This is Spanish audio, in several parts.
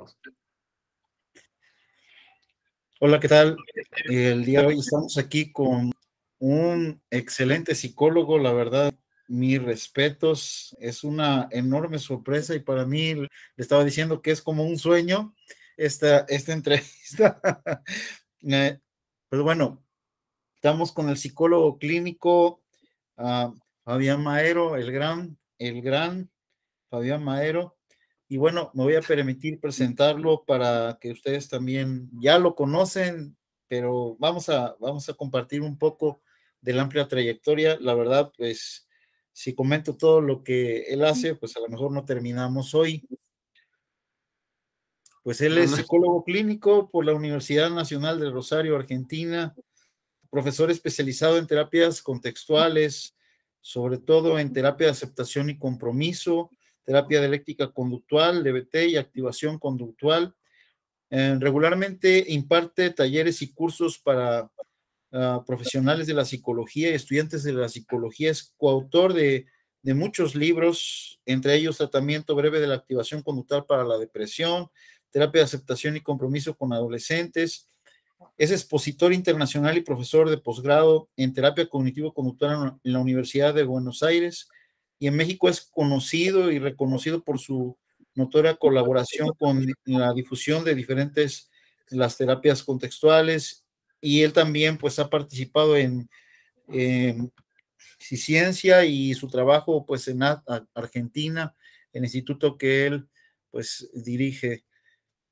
arrancamos. Hola, ¿qué tal? El día de hoy estamos aquí con un excelente psicólogo, la verdad, mis respetos, es una enorme sorpresa y para mí, le estaba diciendo que es como un sueño esta entrevista. Pues bueno, estamos con el psicólogo clínico Fabián Maero, el gran Fabián Maero. Y bueno, me voy a permitir presentarlo para que ustedes también ya lo conocen, pero vamos a compartir un poco de la amplia trayectoria. La verdad, pues, si comento todo lo que él hace, pues a lo mejor no terminamos hoy. Pues él es psicólogo clínico por la Universidad Nacional del Rosario, Argentina, profesor especializado en terapias contextuales, sobre todo en terapia de aceptación y compromiso, terapia dialéctica conductual, DBT y activación conductual. Regularmente imparte talleres y cursos para profesionales de la psicología y estudiantes de la psicología. Es coautor de muchos libros, entre ellos Tratamiento Breve de la Activación Conductual para la Depresión, Terapia de Aceptación y Compromiso con Adolescentes. Es expositor internacional y profesor de posgrado en terapia cognitivo-conductual en la Universidad de Buenos Aires, y en México es conocido y reconocido por su notoria colaboración con la difusión de diferentes las terapias contextuales, y él también pues ha participado en ciencia y su trabajo pues en Argentina, el instituto que él pues dirige.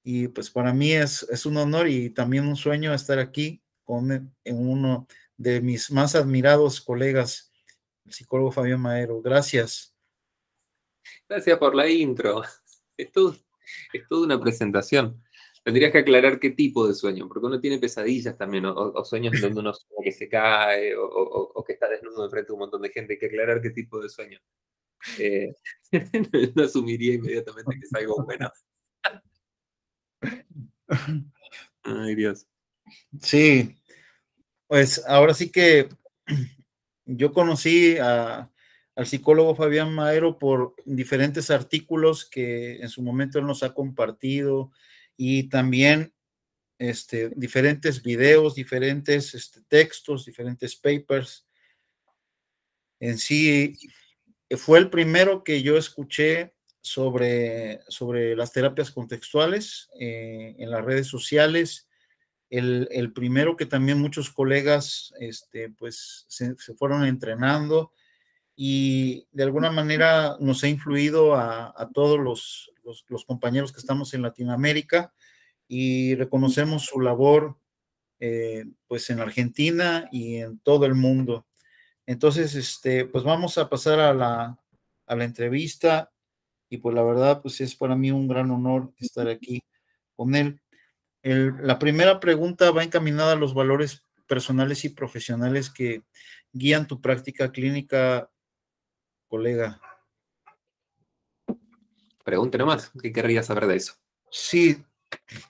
Y pues para mí es un honor y también un sueño estar aquí en uno de mis más admirados colegas, el psicólogo Fabián Maero. Gracias. Gracias por la intro. Es toda una presentación. Tendrías que aclarar qué tipo de sueño, porque uno tiene pesadillas también, o sueños en donde uno sueña que se cae, o que está desnudo enfrente de un montón de gente. Hay que aclarar qué tipo de sueño. No asumiría inmediatamente que es algo bueno. Ay, Dios. Sí, pues ahora sí que yo conocí al psicólogo Fabián Maero por diferentes artículos que en su momento él nos ha compartido, y también diferentes videos, diferentes textos, diferentes papers. En sí, fue el primero que yo escuché sobre las terapias contextuales en las redes sociales. El primero que también muchos colegas pues se fueron entrenando, y de alguna manera nos ha influido a todos los compañeros que estamos en Latinoamérica, y reconocemos su labor pues en Argentina y en todo el mundo. Entonces, pues vamos a pasar a la entrevista, y pues la verdad, pues es para mí un gran honor estar aquí con él. La primera pregunta va encaminada a los valores personales y profesionales que guían tu práctica clínica, colega. Pregunte nomás, ¿qué querría saber de eso? Sí,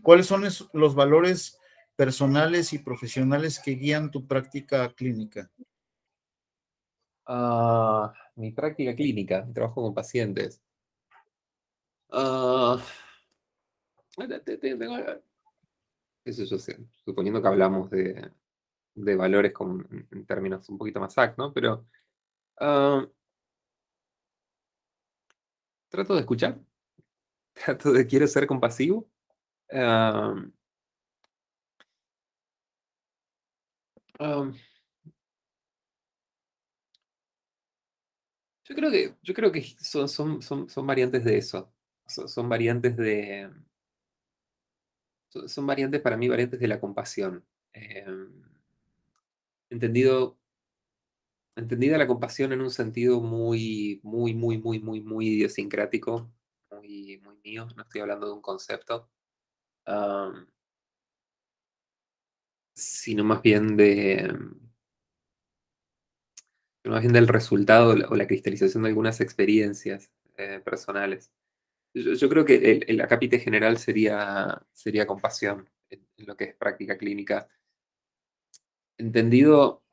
¿cuáles son los valores personales y profesionales que guían tu práctica clínica? Mi práctica clínica, trabajo con pacientes. Qué sé yo, suponiendo que hablamos de valores en términos un poquito más exactos, ¿no? Pero trato de escuchar, quiero ser compasivo. Um, um, yo creo que son variantes de eso. Son variantes son variantes para mí, variantes de la compasión. Entendido, entendida la compasión en un sentido muy idiosincrático, muy mío. No estoy hablando de un concepto, um, sino más bien del resultado o la cristalización de algunas experiencias personales. Yo creo que el acápite general sería compasión en lo que es práctica clínica. Entendido,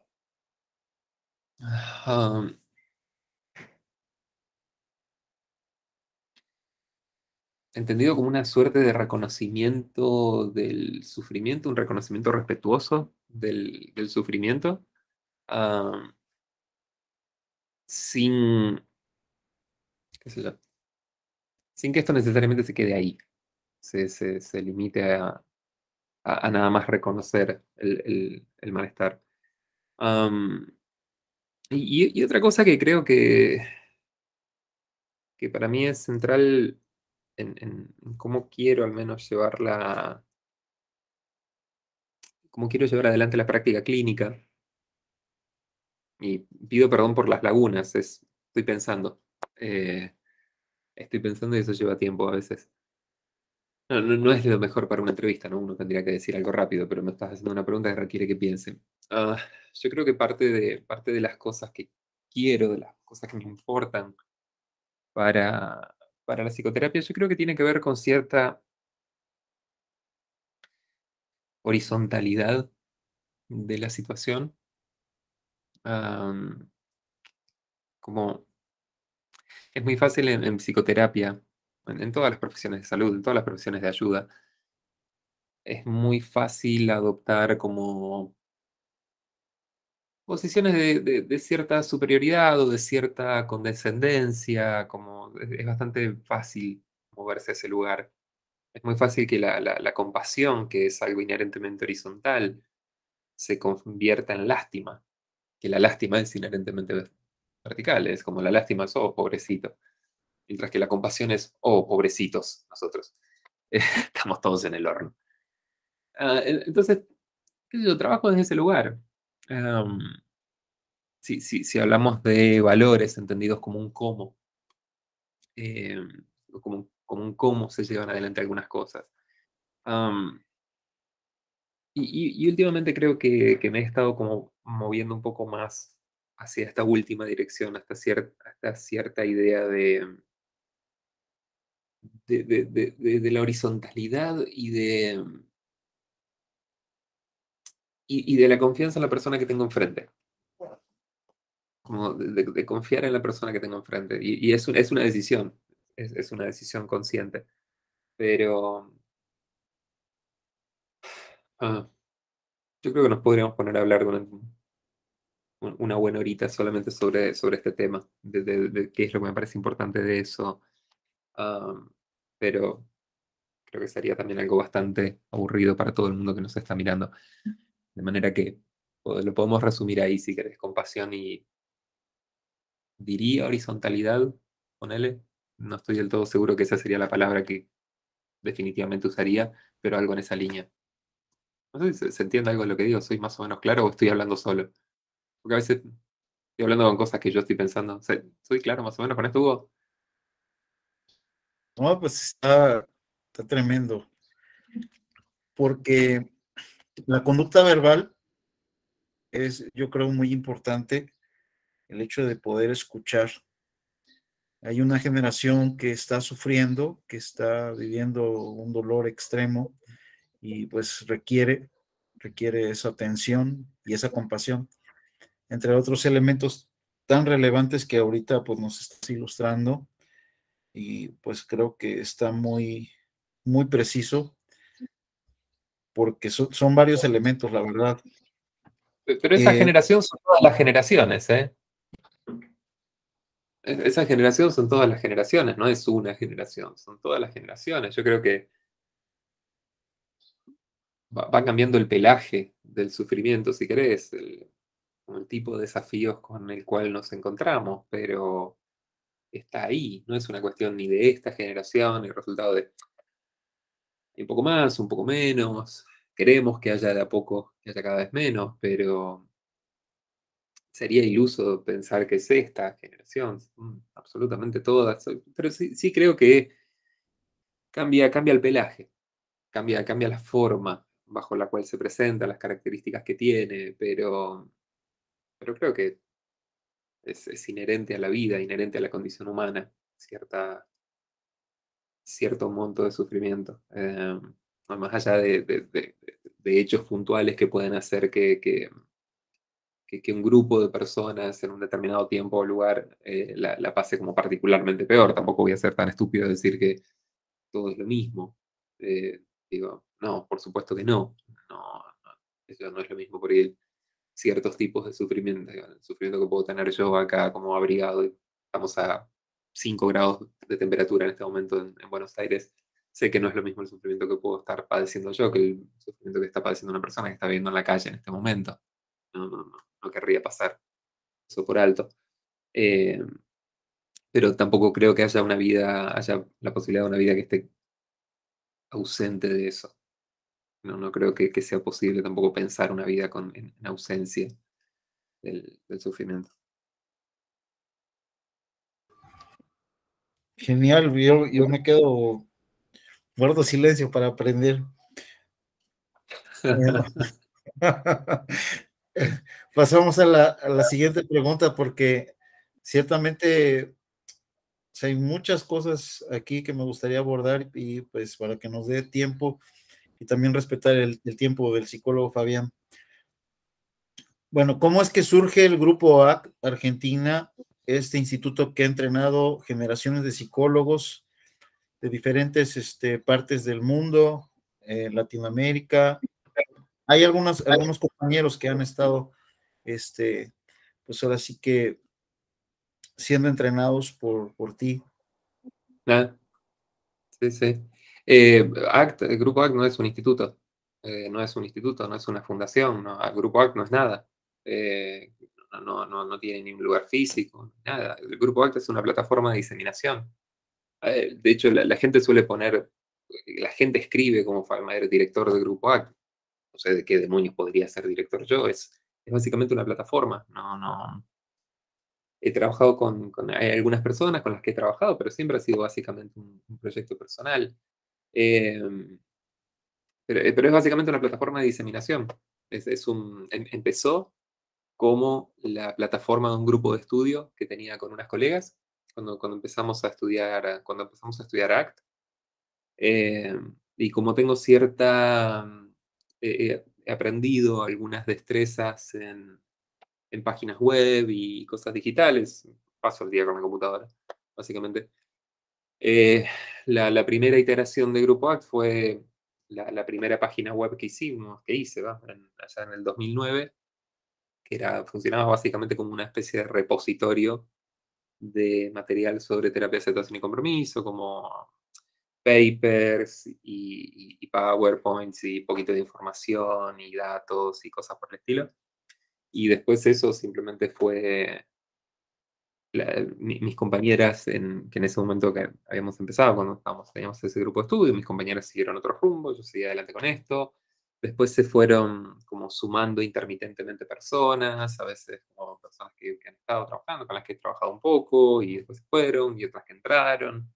entendido como una suerte de reconocimiento del sufrimiento, un reconocimiento respetuoso del sufrimiento, ah, sin, qué sé yo, sin que esto necesariamente se quede ahí, se limite a nada más reconocer el malestar. Am, y otra cosa que creo que para mí es central en cómo quiero al menos cómo quiero llevar adelante la práctica clínica, y pido perdón por las lagunas, eh, estoy pensando y eso lleva tiempo a veces. No es lo mejor para una entrevista, ¿no? Uno tendría que decir algo rápido, pero me estás haciendo una pregunta que requiere que piense. Yo creo que parte de las cosas que quiero, de las cosas que me importan para, para la psicoterapia, yo creo que tiene que ver con cierta horizontalidad de la situación. Am, como es muy fácil en psicoterapia, en todas las profesiones de salud, en todas las profesiones de ayuda, es muy fácil adoptar como posiciones de cierta superioridad o de cierta condescendencia, como es bastante fácil moverse a ese lugar. Es muy fácil que la compasión, que es algo inherentemente horizontal, se convierta en lástima, que la lástima es inherentemente vertical, es como la lástima es, oh, pobrecito, mientras que la compasión es, oh, pobrecitos, nosotros. Estamos todos en el horno. Entonces, qué sé yo, trabajo desde ese lugar. Am, si hablamos de valores entendidos como un cómo, eh, como un cómo se llevan adelante algunas cosas. Am, y últimamente creo que me he estado como moviendo un poco más hacia esta última dirección, hasta cierta idea de la horizontalidad y de la confianza en la persona que tengo enfrente. Como de confiar en la persona que tengo enfrente. Y es una decisión, es una decisión consciente. Pero ah, yo creo que nos podríamos poner a hablar una buena horita solamente sobre este tema, de qué es lo que me parece importante de eso. Ah, pero creo que sería también algo bastante aburrido para todo el mundo que nos está mirando. De manera que lo podemos resumir ahí, si querés, compasión y diría horizontalidad, ponele. No estoy del todo seguro que esa sería la palabra que definitivamente usaría, pero algo en esa línea. No sé si se entiende algo de lo que digo, soy más o menos claro o estoy hablando solo. Porque a veces estoy hablando con cosas que yo estoy pensando. ¿Soy claro más o menos con esto, Hugo? No, pues está tremendo, porque la conducta verbal es, yo creo, muy importante, el hecho de poder escuchar. Hay una generación que está sufriendo, que está viviendo un dolor extremo y pues requiere esa atención y esa compasión, entre otros elementos tan relevantes que ahorita pues nos estás ilustrando, y pues creo que está muy preciso, porque son varios elementos, la verdad. Pero esa Eh, generación son todas las generaciones, ¿eh? Esa generación son todas las generaciones, no es una generación, son todas las generaciones. Yo creo que va cambiando el pelaje del sufrimiento, si querés, el tipo de desafíos con el cual nos encontramos, pero está ahí, no es una cuestión ni de esta generación, el resultado de un poco más, un poco menos. Queremos que haya de a poco, que haya cada vez menos, pero sería iluso pensar que es esta generación, absolutamente todas. Pero sí creo que cambia el pelaje, cambia la forma bajo la cual se presenta, las características que tiene, pero creo que es inherente a la vida, inherente a la condición humana, cierto monto de sufrimiento. Más allá de hechos puntuales que pueden hacer que un grupo de personas en un determinado tiempo o lugar la pase como particularmente peor. Tampoco voy a ser tan estúpido de decir todo es lo mismo. Digo, no, por supuesto que no. No, no, eso no es lo mismo por ahí ciertos tipos de sufrimiento. El sufrimiento que puedo tener yo acá como abrigado, y estamos a 5 grados de temperatura en este momento en Buenos Aires. Sé que no es lo mismo el sufrimiento que puedo estar padeciendo yo que el sufrimiento que está padeciendo una persona que está viviendo en la calle en este momento. No querría pasar eso por alto. Eh, pero tampoco creo que haya una vida, haya la posibilidad de una vida que esté ausente de eso. No creo que sea posible tampoco pensar una vida en ausencia del sufrimiento. Genial, yo me quedo, guardo silencio para aprender. Bueno, pasamos a la siguiente pregunta porque ciertamente hay muchas cosas aquí que me gustaría abordar y pues para que nos dé tiempo y también respetar el tiempo del psicólogo Fabián. Bueno, ¿cómo es que surge el Grupo AC Argentina, este instituto que ha entrenado generaciones de psicólogos de diferentes partes del mundo, Latinoamérica? Hay algunos compañeros que han estado, pues ahora sí que siendo entrenados por ti. Ah, sí, sí. El Grupo ACT no es un instituto. No es un instituto, no es una fundación. No, el Grupo ACT no es nada. Eh, no tiene ni un lugar físico, nada. El Grupo ACT es una plataforma de diseminación. De hecho, la gente suele poner, la gente escribe como Falmader, director del Grupo ACT. No sé de qué demonios podría ser director yo. Es básicamente una plataforma. He trabajado hay algunas personas con las que he trabajado, pero siempre ha sido básicamente un proyecto personal. Eh, pero es básicamente una plataforma de diseminación. Empezó como la plataforma de un grupo de estudio que tenía con unas colegas cuando empezamos a estudiar, ACT. Eh, y como tengo he aprendido algunas destrezas en páginas web y cosas digitales, paso el día con la computadora, básicamente. Eh, la primera iteración de Grupo ACT fue la primera página web que hice, ¿va? Allá en el 2009, funcionaba básicamente como una especie de repositorio de material sobre terapia de aceptación y compromiso, como papers y PowerPoints y poquito de información y datos y cosas por el estilo. Y después eso simplemente fue mis compañeras, que en ese momento que habíamos empezado, cuando teníamos ese grupo de estudio, mis compañeras siguieron otro rumbo, yo seguí adelante con esto. Después se fueron como sumando intermitentemente personas, a veces como personas que han estado trabajando, con las que he trabajado un poco, y después se fueron, y otras que entraron.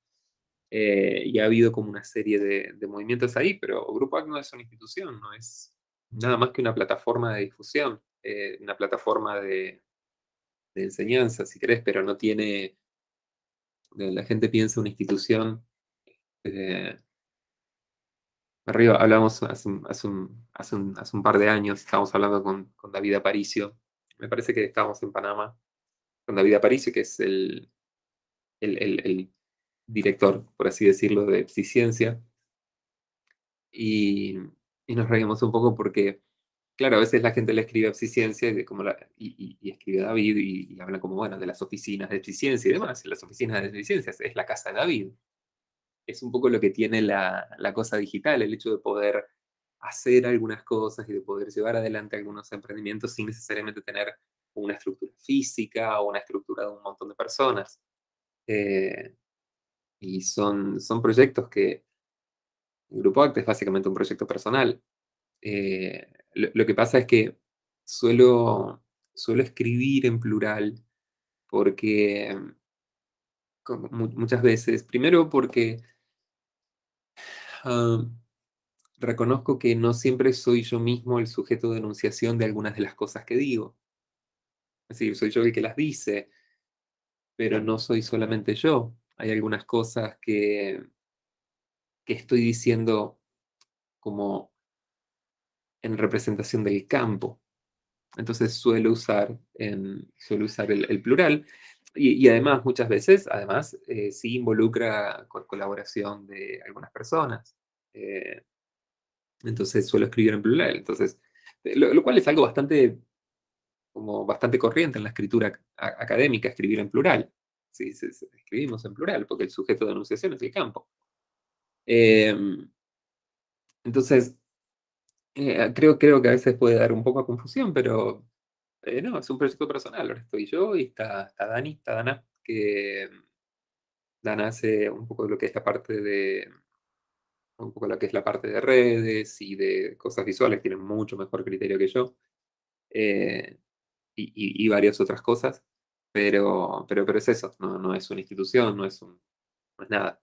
Y ha habido como una serie de movimientos ahí, pero Grupo AC no es una institución, no es nada más que una plataforma de difusión, una plataforma de enseñanza, si querés, pero no tiene, la gente piensa una institución. eh, Arriba hablamos hace un par de años, estábamos hablando con David Aparicio, me parece que estábamos en Panamá, con David Aparicio, que es el director, por así decirlo, de Psiciencia, y, y nos reímos un poco porque, claro, a veces la gente le escribe a Psiciencia y escribe a David y habla como, bueno, de las oficinas de Psiciencia y demás, y las oficinas de Psiciencia es la casa de David. Es un poco lo que tiene la cosa digital, el hecho de poder hacer algunas cosas y de poder llevar adelante algunos emprendimientos sin necesariamente tener una estructura física o una estructura de un montón de personas. Eh, y son proyectos que el Grupo ACT es básicamente un proyecto personal. Lo que pasa es que suelo escribir en plural porque muchas veces, primero porque ah, reconozco que no siempre soy yo mismo el sujeto de enunciación de algunas de las cosas que digo. Es decir, soy yo el que las dice, pero no soy solamente yo. Hay algunas cosas que estoy diciendo como en representación del campo. Entonces suelo usar el plural. Y además, muchas veces, además, sí involucra colaboración de algunas personas. Eh, entonces suelo escribir en plural. Entonces, lo cual es algo bastante, como bastante corriente en la escritura académica, escribir en plural. Sí, escribimos en plural, porque el sujeto de enunciación es el campo. Eh, entonces, creo que a veces puede dar un poco de confusión, pero no, es un proyecto personal. Ahora estoy yo y está Dani, está Dana, que Dana hace un poco de lo que es la parte de, un poco lo que es la parte de redes y de cosas visuales, tiene mucho mejor criterio que yo, eh, y varias otras cosas, pero es eso, no es una institución, no es nada.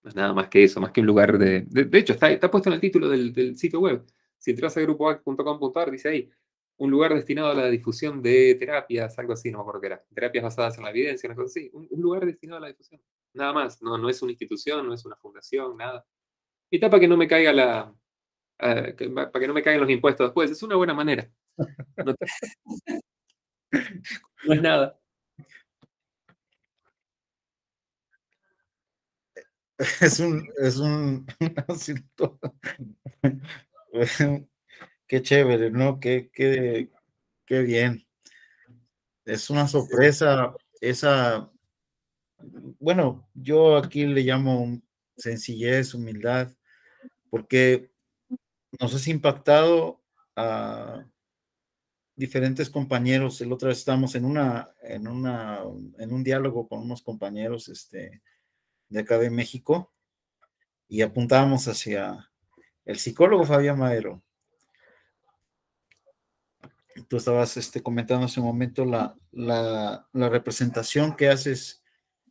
No es nada más que eso, más que un lugar de hecho, está puesto en el título del sitio web. Si entras a grupoact.com.ar, dice ahí, un lugar destinado a la difusión de terapias, algo así, no me acuerdo qué era. Terapias basadas en la evidencia, una cosa así. Un lugar destinado a la difusión. Nada más, no es una institución, no es una fundación, nada. Y está para que no me caiga para que no me caigan los impuestos después. Es una buena manera. No, no es nada. Es un asunto. Qué chévere, ¿no? Qué bien. Es una sorpresa esa, bueno, yo aquí le llamo sencillez, humildad, porque nos has impactado a diferentes compañeros. El otro vez estábamos en un diálogo con unos compañeros, de acá de México, y apuntábamos hacia el psicólogo Fabián Maero. Tú estabas, comentando hace un momento la representación que haces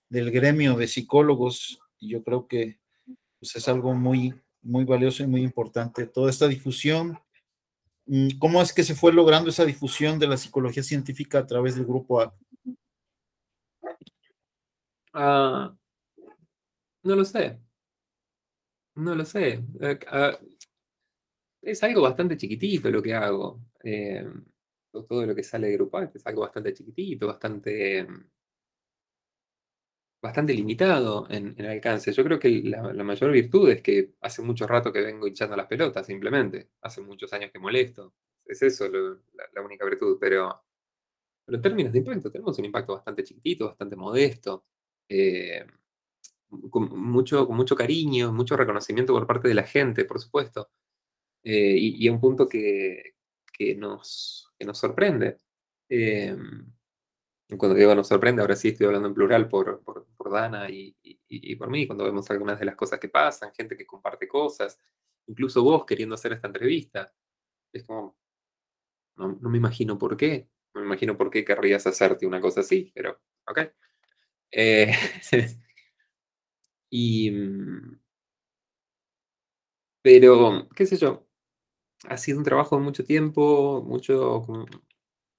del gremio de psicólogos, y yo creo que pues, es algo muy, muy valioso y muy importante. Toda esta difusión, ¿cómo es que se fue logrando esa difusión de la psicología científica a través del grupo A? Ah, no lo sé, no lo sé. Es algo bastante chiquitito lo que hago. Todo lo que sale de Grupal es algo bastante chiquitito, bastante limitado en alcance. Yo creo que la mayor virtud es que hace mucho rato que vengo hinchando las pelotas, simplemente. Hace muchos años que molesto. Es eso la única virtud. Pero en términos de impacto, tenemos un impacto bastante chiquitito, bastante modesto. eh, con mucho cariño, mucho reconocimiento por parte de la gente, por supuesto. Y a un punto que nos sorprende. Eh, cuando digo nos sorprende, ahora sí estoy hablando en plural por Dana y por mí, cuando vemos algunas de las cosas que pasan, gente que comparte cosas, incluso vos queriendo hacer esta entrevista. Es como, no me imagino por qué, no me imagino por qué querrías hacerte una cosa así, pero ok. Eh, y, pero, qué sé yo, ha sido un trabajo de mucho tiempo,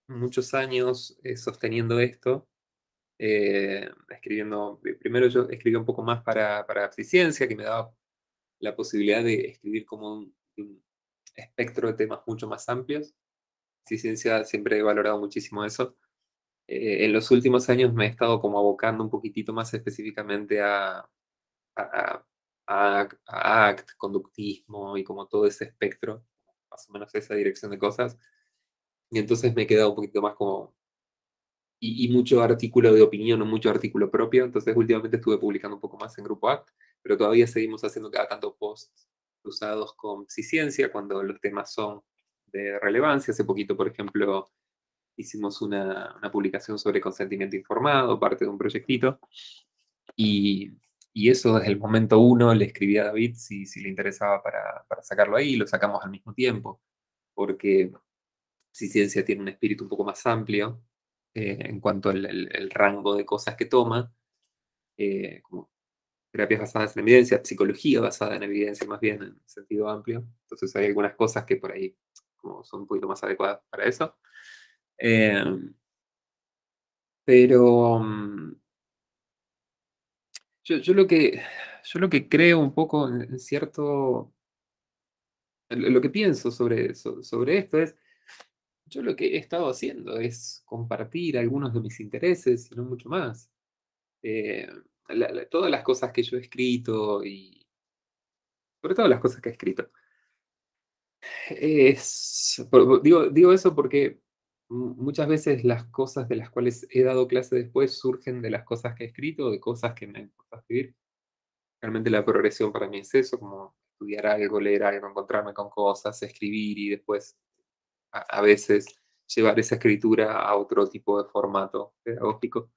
muchos años sosteniendo esto, escribiendo, primero yo escribí un poco más para Psiciencia, que me daba la posibilidad de escribir como un espectro de temas mucho más amplios. Psiciencia siempre he valorado muchísimo eso. En los últimos años me he estado como abocando un poquitito más específicamente a, a ACT, conductismo y como todo ese espectro, más o menos esa dirección de cosas. Y entonces me he quedado un poquito más como y mucho artículo de opinión o mucho artículo propio. Entonces, últimamente estuve publicando un poco más en Grupo ACT, pero todavía seguimos haciendo cada tanto posts cruzados con Psiciencia cuando los temas son de relevancia. Hace poquito, por ejemplo, hicimos una publicación sobre consentimiento informado, parte de un proyectito, y, y eso desde el momento uno le escribí a David si le interesaba para sacarlo ahí, y lo sacamos al mismo tiempo, porque Psiciencia tiene un espíritu un poco más amplio en cuanto al rango de cosas que toma, como terapias basadas en evidencia, psicología basada en evidencia más bien en sentido amplio. Entonces hay algunas cosas que por ahí como son un poquito más adecuadas para eso. Eh, pero yo, yo lo que, yo lo que creo un poco en cierto, lo que pienso sobre esto es yo lo que he estado haciendo es compartir algunos de mis intereses y no mucho más. Eh, todas las cosas que yo he escrito y sobre todo las cosas que he escrito. Digo eso porque muchas veces las cosas de las cuales he dado clase después surgen de las cosas que he escrito, de cosas que me importa escribir. Realmente la progresión para mí es eso, como estudiar algo, leer algo, encontrarme con cosas, escribir y después a veces llevar esa escritura a otro tipo de formato pedagógico.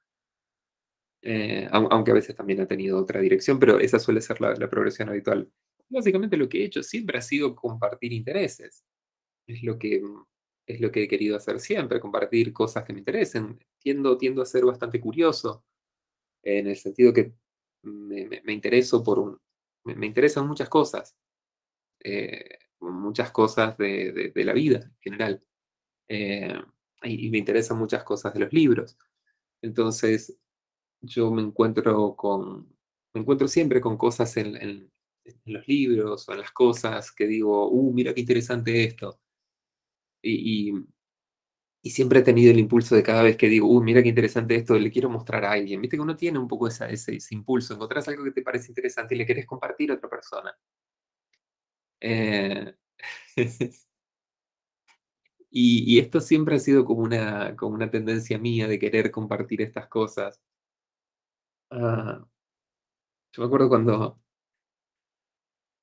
Aunque a veces también ha tenido otra dirección, pero esa suele ser la progresión habitual. Básicamente lo que he hecho siempre ha sido compartir intereses. Es lo que, es lo que he querido hacer siempre, compartir cosas que me interesen. Tiendo a ser bastante curioso, en el sentido que me intereso me interesan muchas cosas de la vida en general. Eh, y me interesan muchas cosas de los libros. Entonces, yo me encuentro siempre con cosas en los libros o en las cosas que digo, mira qué interesante esto. Y, y- y siempre he tenido el impulso de cada vez que digo, mira qué interesante esto, le quiero mostrar a alguien. Viste que uno tiene un poco ese impulso, encontrás algo que te parece interesante y le querés compartir a otra persona. Eh, y esto siempre ha sido como una tendencia mía de querer compartir estas cosas. Ah, yo me acuerdo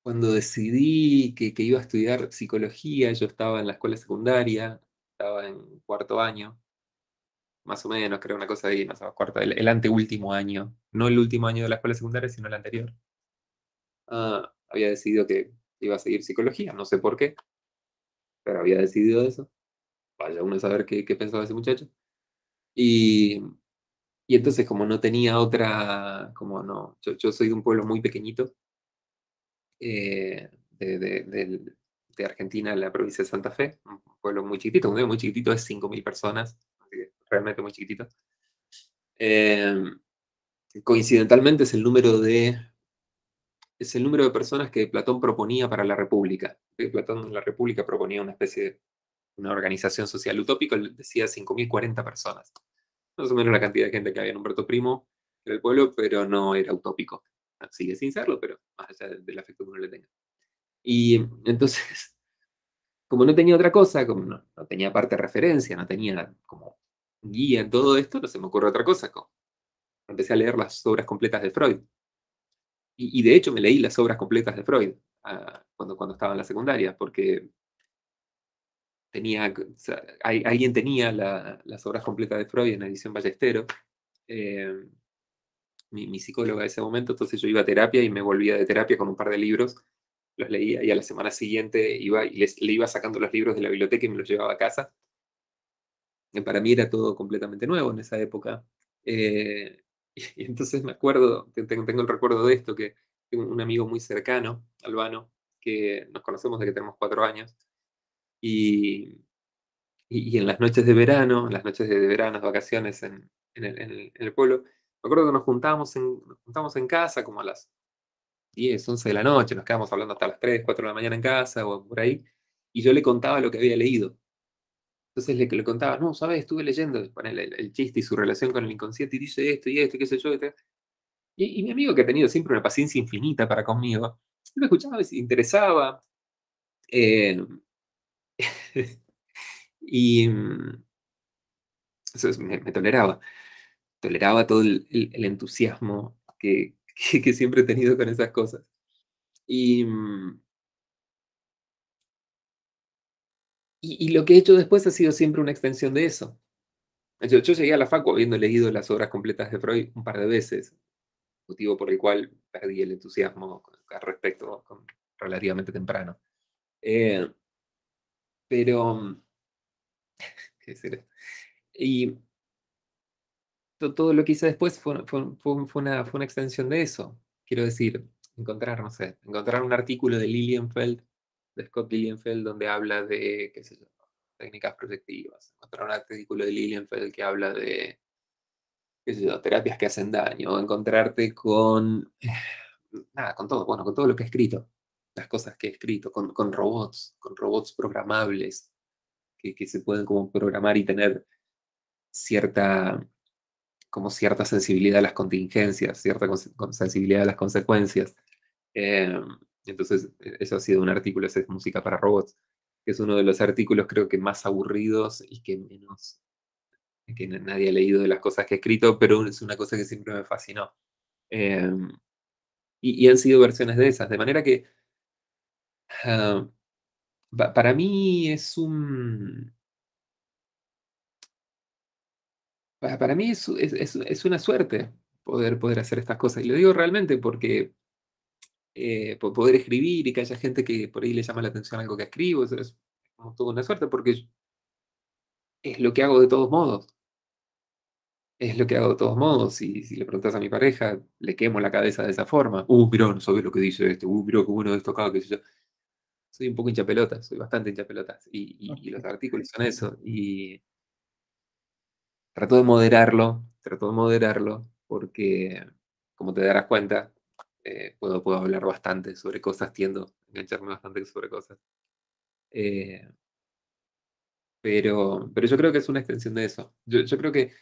cuando decidí que iba a estudiar psicología, yo estaba en la escuela secundaria, estaba en cuarto año, más o menos, creo una cosa ahí, no sé, cuarto, el anteúltimo año, no el último año de la escuela secundaria, sino el anterior. Había decidido que iba a seguir psicología, no sé por qué, pero había decidido eso. Vaya uno a saber qué pensaba ese muchacho. Y, y entonces, como no tenía otra, como no, yo soy de un pueblo muy pequeñito, de Argentina, en la provincia de Santa Fe, un pueblo muy chiquitito, muy chiquitito, es 5.000 personas, así que realmente muy chiquitito. Eh, Coincidentalmente es el número de personas que Platón proponía para la República. Platón en la República proponía una especie de una organización social utópica, él decía 5.040 personas. Más o menos la cantidad de gente que había en Humberto Primo en el pueblo, pero no era utópico. Sigue sin serlo, pero más allá del afecto que uno le tenga. Y entonces, como no tenía otra cosa, como no tenía parte de referencia, no tenía como guía en todo esto, no se me ocurre otra cosa. Empecé a leer las obras completas de Freud. Y de hecho me leí las obras completas de Freud cuando estaba en la secundaria, porque o sea, alguien tenía las obras completas de Freud en edición Ballesteros, eh, mi psicóloga de ese momento, entonces yo iba a terapia y me volvía de terapia con un par de libros, los leía y a la semana siguiente iba y le iba sacando los libros de la biblioteca y me los llevaba a casa. Para mí era todo completamente nuevo en esa época. Eh, y entonces me acuerdo, tengo el recuerdo de esto, que tengo un amigo muy cercano, Albano, que nos conocemos desde que tenemos 4 años, y, y en las noches de verano, en las noches de verano, de vacaciones en el pueblo, me acuerdo que nos juntamos en casa como a las 10 11 de la noche, nos quedamos hablando hasta las 3 4 de la mañana en casa o por ahí, y yo le contaba lo que había leído. Entonces le contaba, no, ¿sabes? Estuve leyendo ponele, el chiste y su relación con el inconsciente y dice esto y esto, y qué sé yo. Y mi amigo que ha tenido siempre una paciencia infinita para conmigo, me escuchaba y se interesaba. eh, y eso me toleraba. Toleraba todo el entusiasmo que siempre he tenido con esas cosas. Y, mm, y lo que he hecho después ha sido siempre una extensión de eso. Yo llegué a la facu habiendo leído las obras completas de Freud un par de veces, motivo por el cual perdí el entusiasmo al respecto relativamente temprano. Eh, pero, ¿qué decir? Y todo lo que hice después fue una extensión de eso. Quiero decir, no sé, encontrar un artículo de Lilienfeld, de Scott Lilienfeld, donde habla de, qué sé yo, técnicas proyectivas. Encontrar un artículo de Lilienfeld que habla de, qué sé yo, terapias que hacen daño. Encontrarte nada, con todo, bueno, con todo lo que he escrito, las cosas que he escrito, con robots programables, que se pueden como programar y tener cierta, como cierta sensibilidad a las contingencias, cierta sensibilidad a las consecuencias. Eh, entonces, eso ha sido un artículo, ese es Música para Robots, que es uno de los artículos creo que más aburridos y que menos, que nadie ha leído de las cosas que he escrito, pero es una cosa que siempre me fascinó. Eh, y han sido versiones de esas, de manera que ah, para mí es un... Para mí es una suerte poder hacer estas cosas. Y lo digo realmente porque poder escribir y que haya gente que por ahí le llama la atención algo que escribo, eso es como toda una suerte porque es lo que hago de todos modos. Es lo que hago de todos modos. Si le preguntas a mi pareja, le quemo la cabeza de esa forma. Mirá, no sabes lo que dice este. Mirá, qué bueno esto acá, qué sé yo. Soy un poco hinchapelotas, soy bastante hinchapelotas. Y los artículos son eso. Y trato de moderarlo, porque, como te darás cuenta, puedo hablar bastante sobre cosas, tiendo a engancharme bastante sobre cosas. Eh, pero yo creo que es una extensión de eso. Yo creo que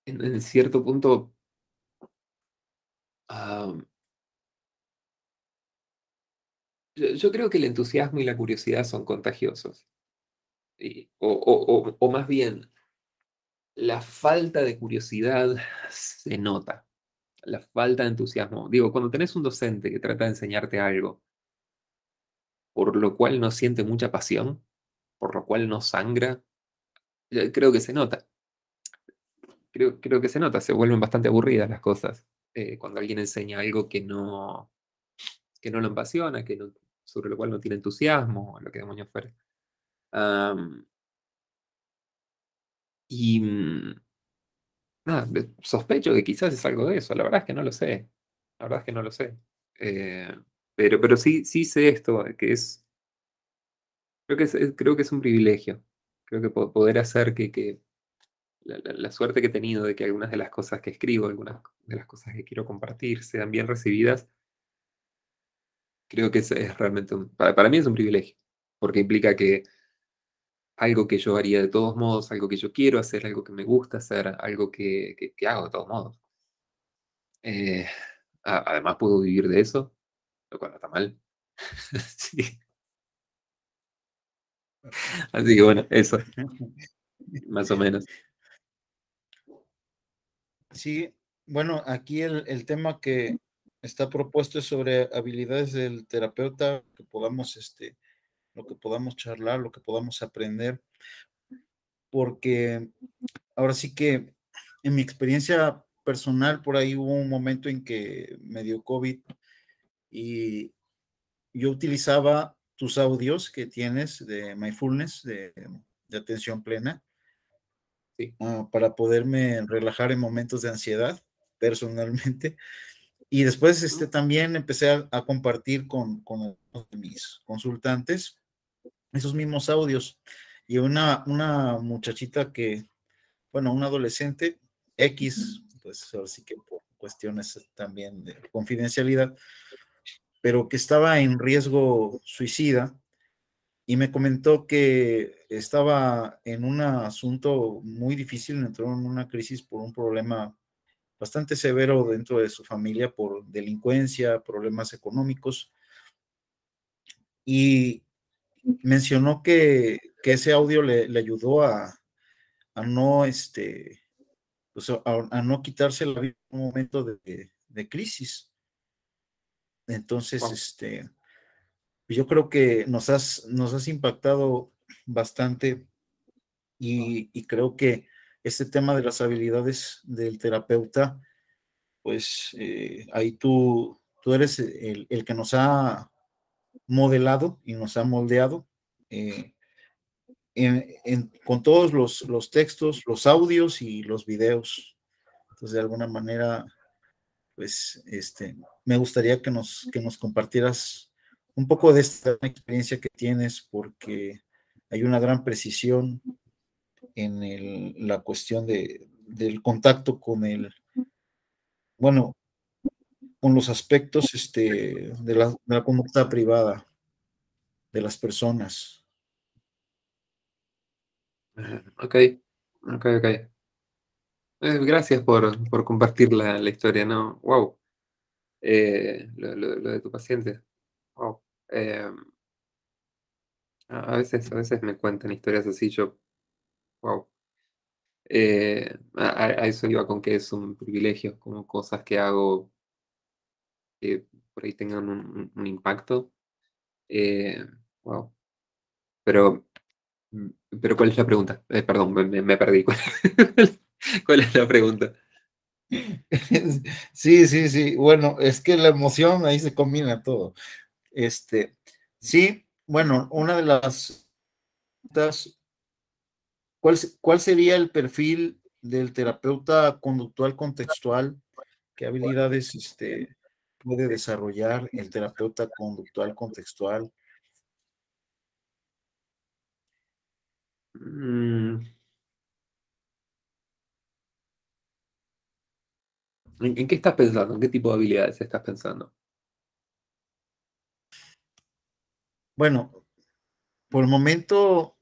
en cierto punto, ah, yo creo que el entusiasmo y la curiosidad son contagiosos. O más bien, la falta de curiosidad se nota. La falta de entusiasmo. Digo, cuando tenés un docente que trata de enseñarte algo, por lo cual no siente mucha pasión, por lo cual no sangra, creo que se nota. Creo que se nota, se vuelven bastante aburridas las cosas cuando alguien enseña algo que no lo apasiona, sobre lo cual no tiene entusiasmo, o lo que demonios fuera. Am, y nada, sospecho que quizás es algo de eso, la verdad es que no lo sé. La verdad es que no lo sé. Eh, pero sí sé esto, que es, creo que es un privilegio. Creo que poder hacer que la suerte que he tenido de que algunas de las cosas que escribo, algunas de las cosas que quiero compartir sean bien recibidas, creo que es realmente para mí es un privilegio, porque implica que algo que yo haría de todos modos, algo que yo quiero hacer, algo que me gusta hacer, algo que hago de todos modos. Eh, además puedo vivir de eso, lo cual no está mal. Sí. Así que bueno, eso, más o menos. Sí, bueno, aquí el tema que está propuesto es sobre habilidades del terapeuta, que podamos, lo que podamos charlar, lo que podamos aprender, porque ahora sí que en mi experiencia personal, por ahí hubo un momento en que me dio COVID y yo utilizaba tus audios que tienes de mindfulness, de atención plena, Sí. para poderme relajar en momentos de ansiedad, personalmente. Y después también empecé a compartir con mis consultantes esos mismos audios. Y una muchachita que, bueno, un adolescente X, pues ahora sí que por cuestiones también de confidencialidad, pero que estaba en riesgo suicida y me comentó que estaba en un asunto muy difícil, entró en una crisis por un problema bastante severo dentro de su familia por delincuencia, problemas económicos, y mencionó que ese audio le ayudó a no, pues a no quitarse la vida en un momento de crisis. Entonces, Wow. yo creo que nos has impactado bastante y creo que este tema de las habilidades del terapeuta, pues ahí tú eres el que nos ha modelado y nos ha moldeado eh, con todos los textos, los audios y los videos. Entonces, de alguna manera, pues, me gustaría que nos compartieras un poco de esta experiencia que tienes, porque hay una gran precisión en la cuestión del contacto bueno, con los aspectos de la conducta privada de las personas. Ok, ok, ok. Gracias por compartir la historia, ¿no? Wow. Lo de tu paciente. Wow. Eh, a veces me cuentan historias así, yo, wow. A eso iba con que es un privilegio, como cosas que hago que por ahí tengan un impacto. Eh, wow. Pero, mm, pero ¿cuál es la pregunta? Perdón, me perdí. ¿Cuál es la pregunta? Sí, sí, sí. Bueno, es que la emoción ahí se combina todo. Este, sí, bueno, una de las ¿cuál sería el perfil del terapeuta conductual contextual? ¿Qué habilidades puede desarrollar el terapeuta conductual contextual? Mm, ¿En qué estás pensando? ¿En qué tipo de habilidades estás pensando? Bueno, por el momento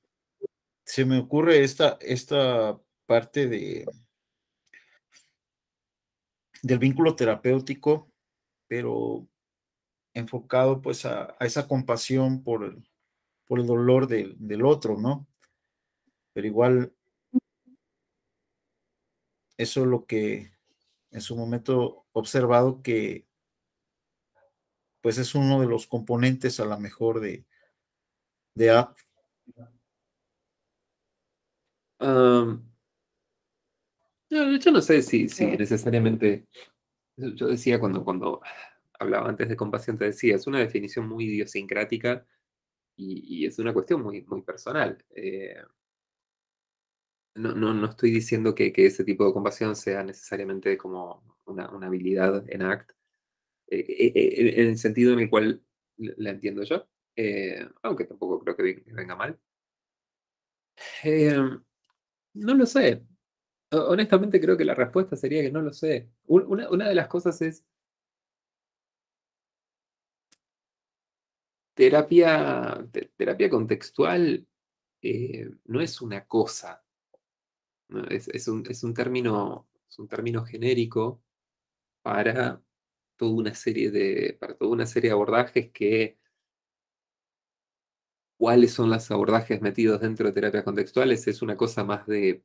se me ocurre esta parte del vínculo terapéutico, pero enfocado pues a esa compasión por el dolor del otro, ¿no? Pero igual eso es lo que en su momento observado que pues es uno de los componentes a lo mejor de Um, yo no sé si necesariamente. Yo decía cuando hablaba antes de compasión, te decía, es una definición muy idiosincrática y es una cuestión muy personal. No estoy diciendo que ese tipo de compasión sea necesariamente como una habilidad en ACT, en el sentido en el cual la entiendo yo, aunque tampoco creo que venga mal. Eh, no lo sé. Honestamente creo que la respuesta sería que no lo sé. Una de las cosas es terapia contextual, no es una cosa, ¿no? Es un término genérico para para toda una serie de abordajes que, ¿cuáles son los abordajes metidos dentro de terapias contextuales? Es una cosa más de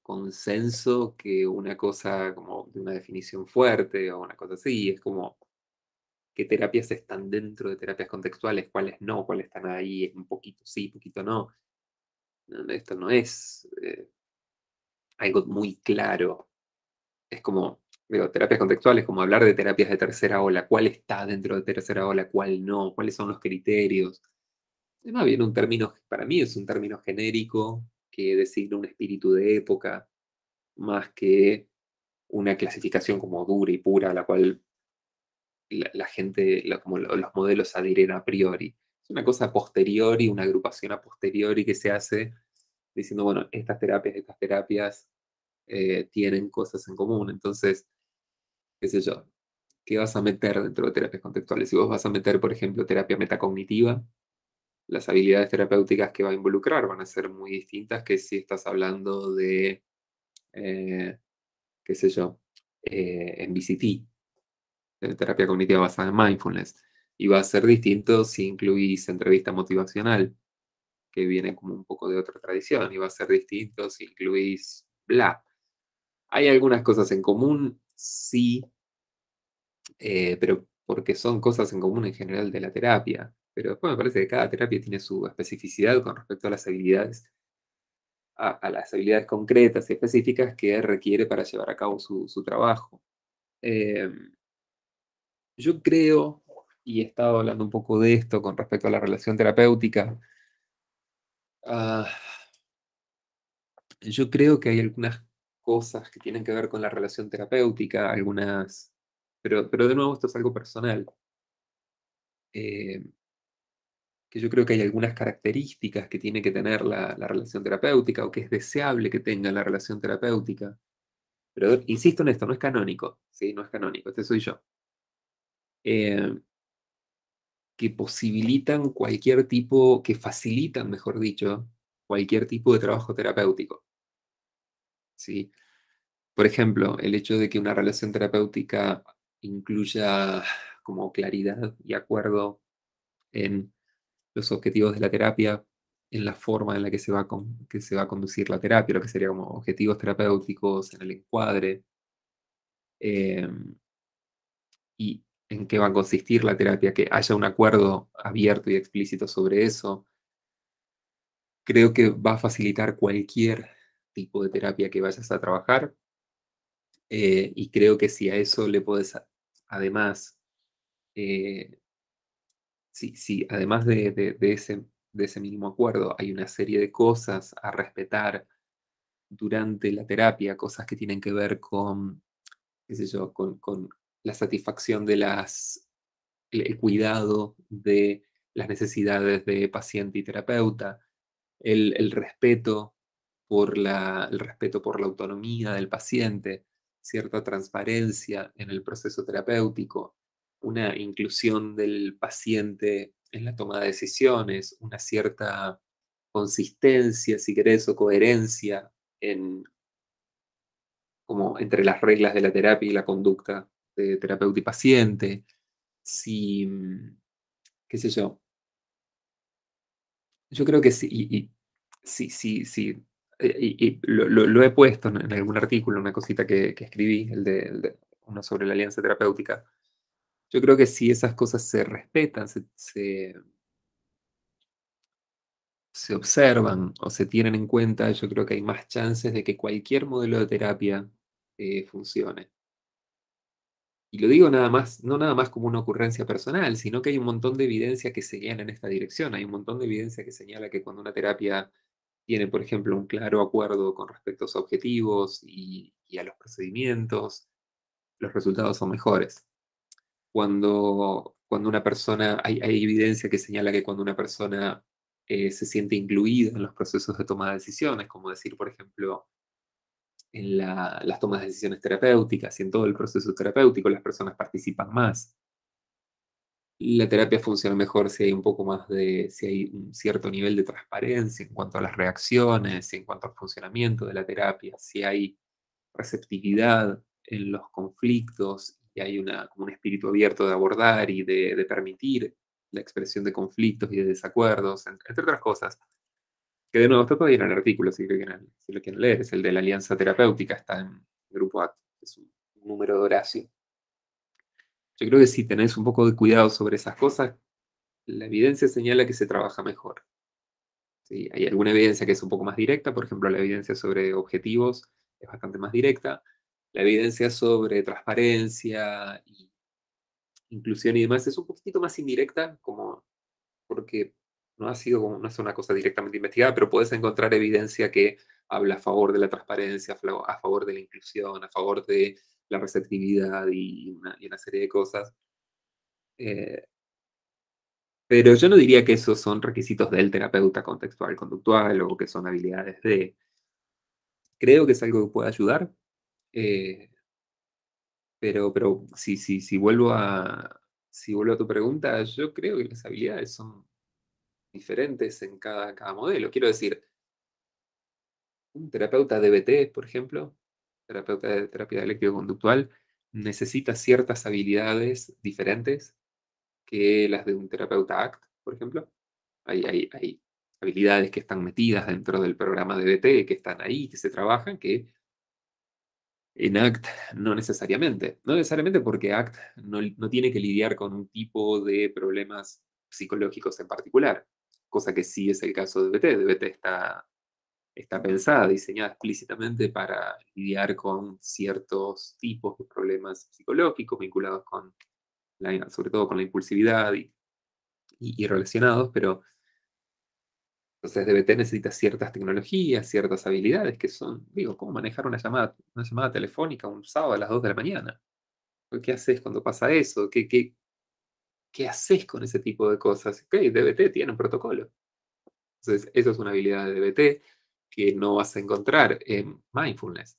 consenso que una cosa como de una definición fuerte o una cosa así. Es como qué terapias están dentro de terapias contextuales, cuáles no, cuáles están ahí, un poquito sí, un poquito no. Esto no es algo muy claro. Es como, digo, terapias contextuales, como hablar de terapias de tercera ola. ¿Cuál está dentro de tercera ola? ¿Cuál no? ¿Cuáles son los criterios? Es más bien un término, para mí es un término genérico que designa un espíritu de época, más que una clasificación como dura y pura a la cual la gente, como los modelos adhieren a priori. Es una cosa a posteriori, una agrupación a posteriori que se hace diciendo, bueno, estas terapias tienen cosas en común. Entonces, qué sé yo, ¿qué vas a meter dentro de terapias contextuales? Si vos vas a meter, por ejemplo, terapia metacognitiva, las habilidades terapéuticas que va a involucrar van a ser muy distintas que si estás hablando de, eh, qué sé yo, MBCT, de terapia cognitiva basada en mindfulness. Y va a ser distinto si incluís entrevista motivacional, que viene como un poco de otra tradición, y va a ser distinto si incluís bla. Hay algunas cosas en común, sí, pero porque son cosas en común en general de la terapia. Pero después me parece que cada terapia tiene su especificidad con respecto a las habilidades concretas y específicas que requiere para llevar a cabo su trabajo. Eh, yo creo, y he estado hablando un poco de esto con respecto a la relación terapéutica, ah, yo creo que hay algunas cosas que tienen que ver con la relación terapéutica, pero de nuevo esto es algo personal. eh, que yo creo que hay algunas características que tiene que tener la relación terapéutica o que es deseable que tenga la relación terapéutica. Pero insisto en esto, no es canónico, ¿sí? No es canónico, este soy yo. Eh, que posibilitan cualquier tipo, que facilitan, mejor dicho, cualquier tipo de trabajo terapéutico. ¿Sí? Por ejemplo, el hecho de que una relación terapéutica incluya como claridad y acuerdo en los objetivos de la terapia, en la forma en la que que se va a conducir la terapia, lo que sería como objetivos terapéuticos, en el encuadre, eh, y en qué va a consistir la terapia, que haya un acuerdo abierto y explícito sobre eso, creo que va a facilitar cualquier tipo de terapia que vayas a trabajar. Y creo que si a eso le puedes, además, eh, si además de ese mínimo acuerdo, hay una serie de cosas a respetar durante la terapia, cosas que tienen que ver con, qué sé yo, con la satisfacción de el cuidado de las necesidades de paciente y terapeuta, el respeto el respeto por la autonomía del paciente, cierta transparencia en el proceso terapéutico, una inclusión del paciente en la toma de decisiones, una cierta consistencia, si querés, o coherencia en, como entre las reglas de la terapia y la conducta de terapeuta y paciente. Si, qué sé yo creo que sí, sí, sí, sí. Y lo he puesto en algún artículo, una cosita que escribí, uno sobre la alianza terapéutica. Yo creo que si esas cosas se respetan, se observan o se tienen en cuenta, yo creo que hay más chances de que cualquier modelo de terapia funcione. Y lo digo nada más, no nada más como una ocurrencia personal, sino que hay un montón de evidencia que señala en esta dirección. Hay un montón de evidencia que señala que cuando una terapia tiene, por ejemplo, un claro acuerdo con respecto a sus objetivos y a los procedimientos, los resultados son mejores. Cuando una persona, hay evidencia que señala que cuando una persona se siente incluida en los procesos de toma de decisiones, como decir, por ejemplo, en las tomas de decisiones terapéuticas y en todo el proceso terapéutico, las personas participan más. La terapia funciona mejor si hay un poco más si hay un cierto nivel de transparencia en cuanto a las reacciones, en cuanto al funcionamiento de la terapia, si hay receptividad en los conflictos y hay como un espíritu abierto de abordar y de permitir la expresión de conflictos y de desacuerdos, entre otras cosas. Que de nuevo, está todavía en el artículo, si lo quieren leer, es el de la Alianza Terapéutica, está en Grupo ACT, es un número de Horacio. Yo creo que si tenés un poco de cuidado sobre esas cosas, la evidencia señala que se trabaja mejor. ¿Sí? Hay alguna evidencia que es un poco más directa, por ejemplo, la evidencia sobre objetivos es bastante más directa. La evidencia sobre transparencia y inclusión y demás es un poquito más indirecta, como porque no es una cosa directamente investigada, pero puedes encontrar evidencia que habla a favor de la transparencia, a favor de la inclusión, a favor de la receptividad y una serie de cosas. Eh, pero yo no diría que esos son requisitos del terapeuta contextual conductual o que son habilidades de... Creo que es algo que puede ayudar, eh, pero si vuelvo a tu pregunta, yo creo que las habilidades son diferentes en cada modelo. Quiero decir, un terapeuta DBT, por ejemplo, terapeuta de terapia dialéctico-conductual, necesita ciertas habilidades diferentes que las de un terapeuta ACT, por ejemplo. Hay habilidades que están metidas dentro del programa DBT, que están ahí, que se trabajan, que en ACT no necesariamente. No necesariamente porque ACT no tiene que lidiar con un tipo de problemas psicológicos en particular, cosa que sí es el caso de DBT. DBT está pensada, diseñada explícitamente para lidiar con ciertos tipos de problemas psicológicos vinculados sobre todo con la impulsividad y relacionados, pero entonces DBT necesita ciertas tecnologías, ciertas habilidades que son, digo, cómo manejar una llamada telefónica un sábado a las 2 de la mañana. ¿Qué haces cuando pasa eso? ¿Qué haces con ese tipo de cosas? Ok, DBT tiene un protocolo. Entonces, eso es una habilidad de DBT que no vas a encontrar en mindfulness.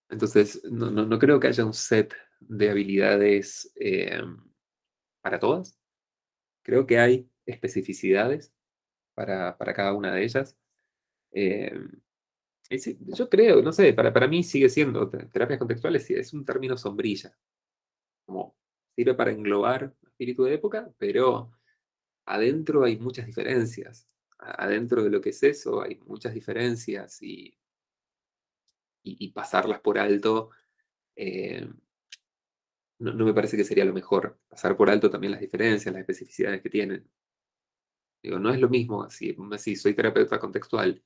Entonces, no creo que haya un set de habilidades para todas. Creo que hay especificidades para cada una de ellas. Eh, y sí, yo creo, no sé, para mí sigue siendo, terapias contextuales sí, es un término sombrilla, como sirve para englobar espíritu de época, pero adentro hay muchas diferencias. Adentro de lo que es eso hay muchas diferencias y pasarlas por alto, eh, no me parece que sería lo mejor. Pasar por alto también las diferencias, las especificidades que tienen. Digo, no es lo mismo si soy terapeuta contextual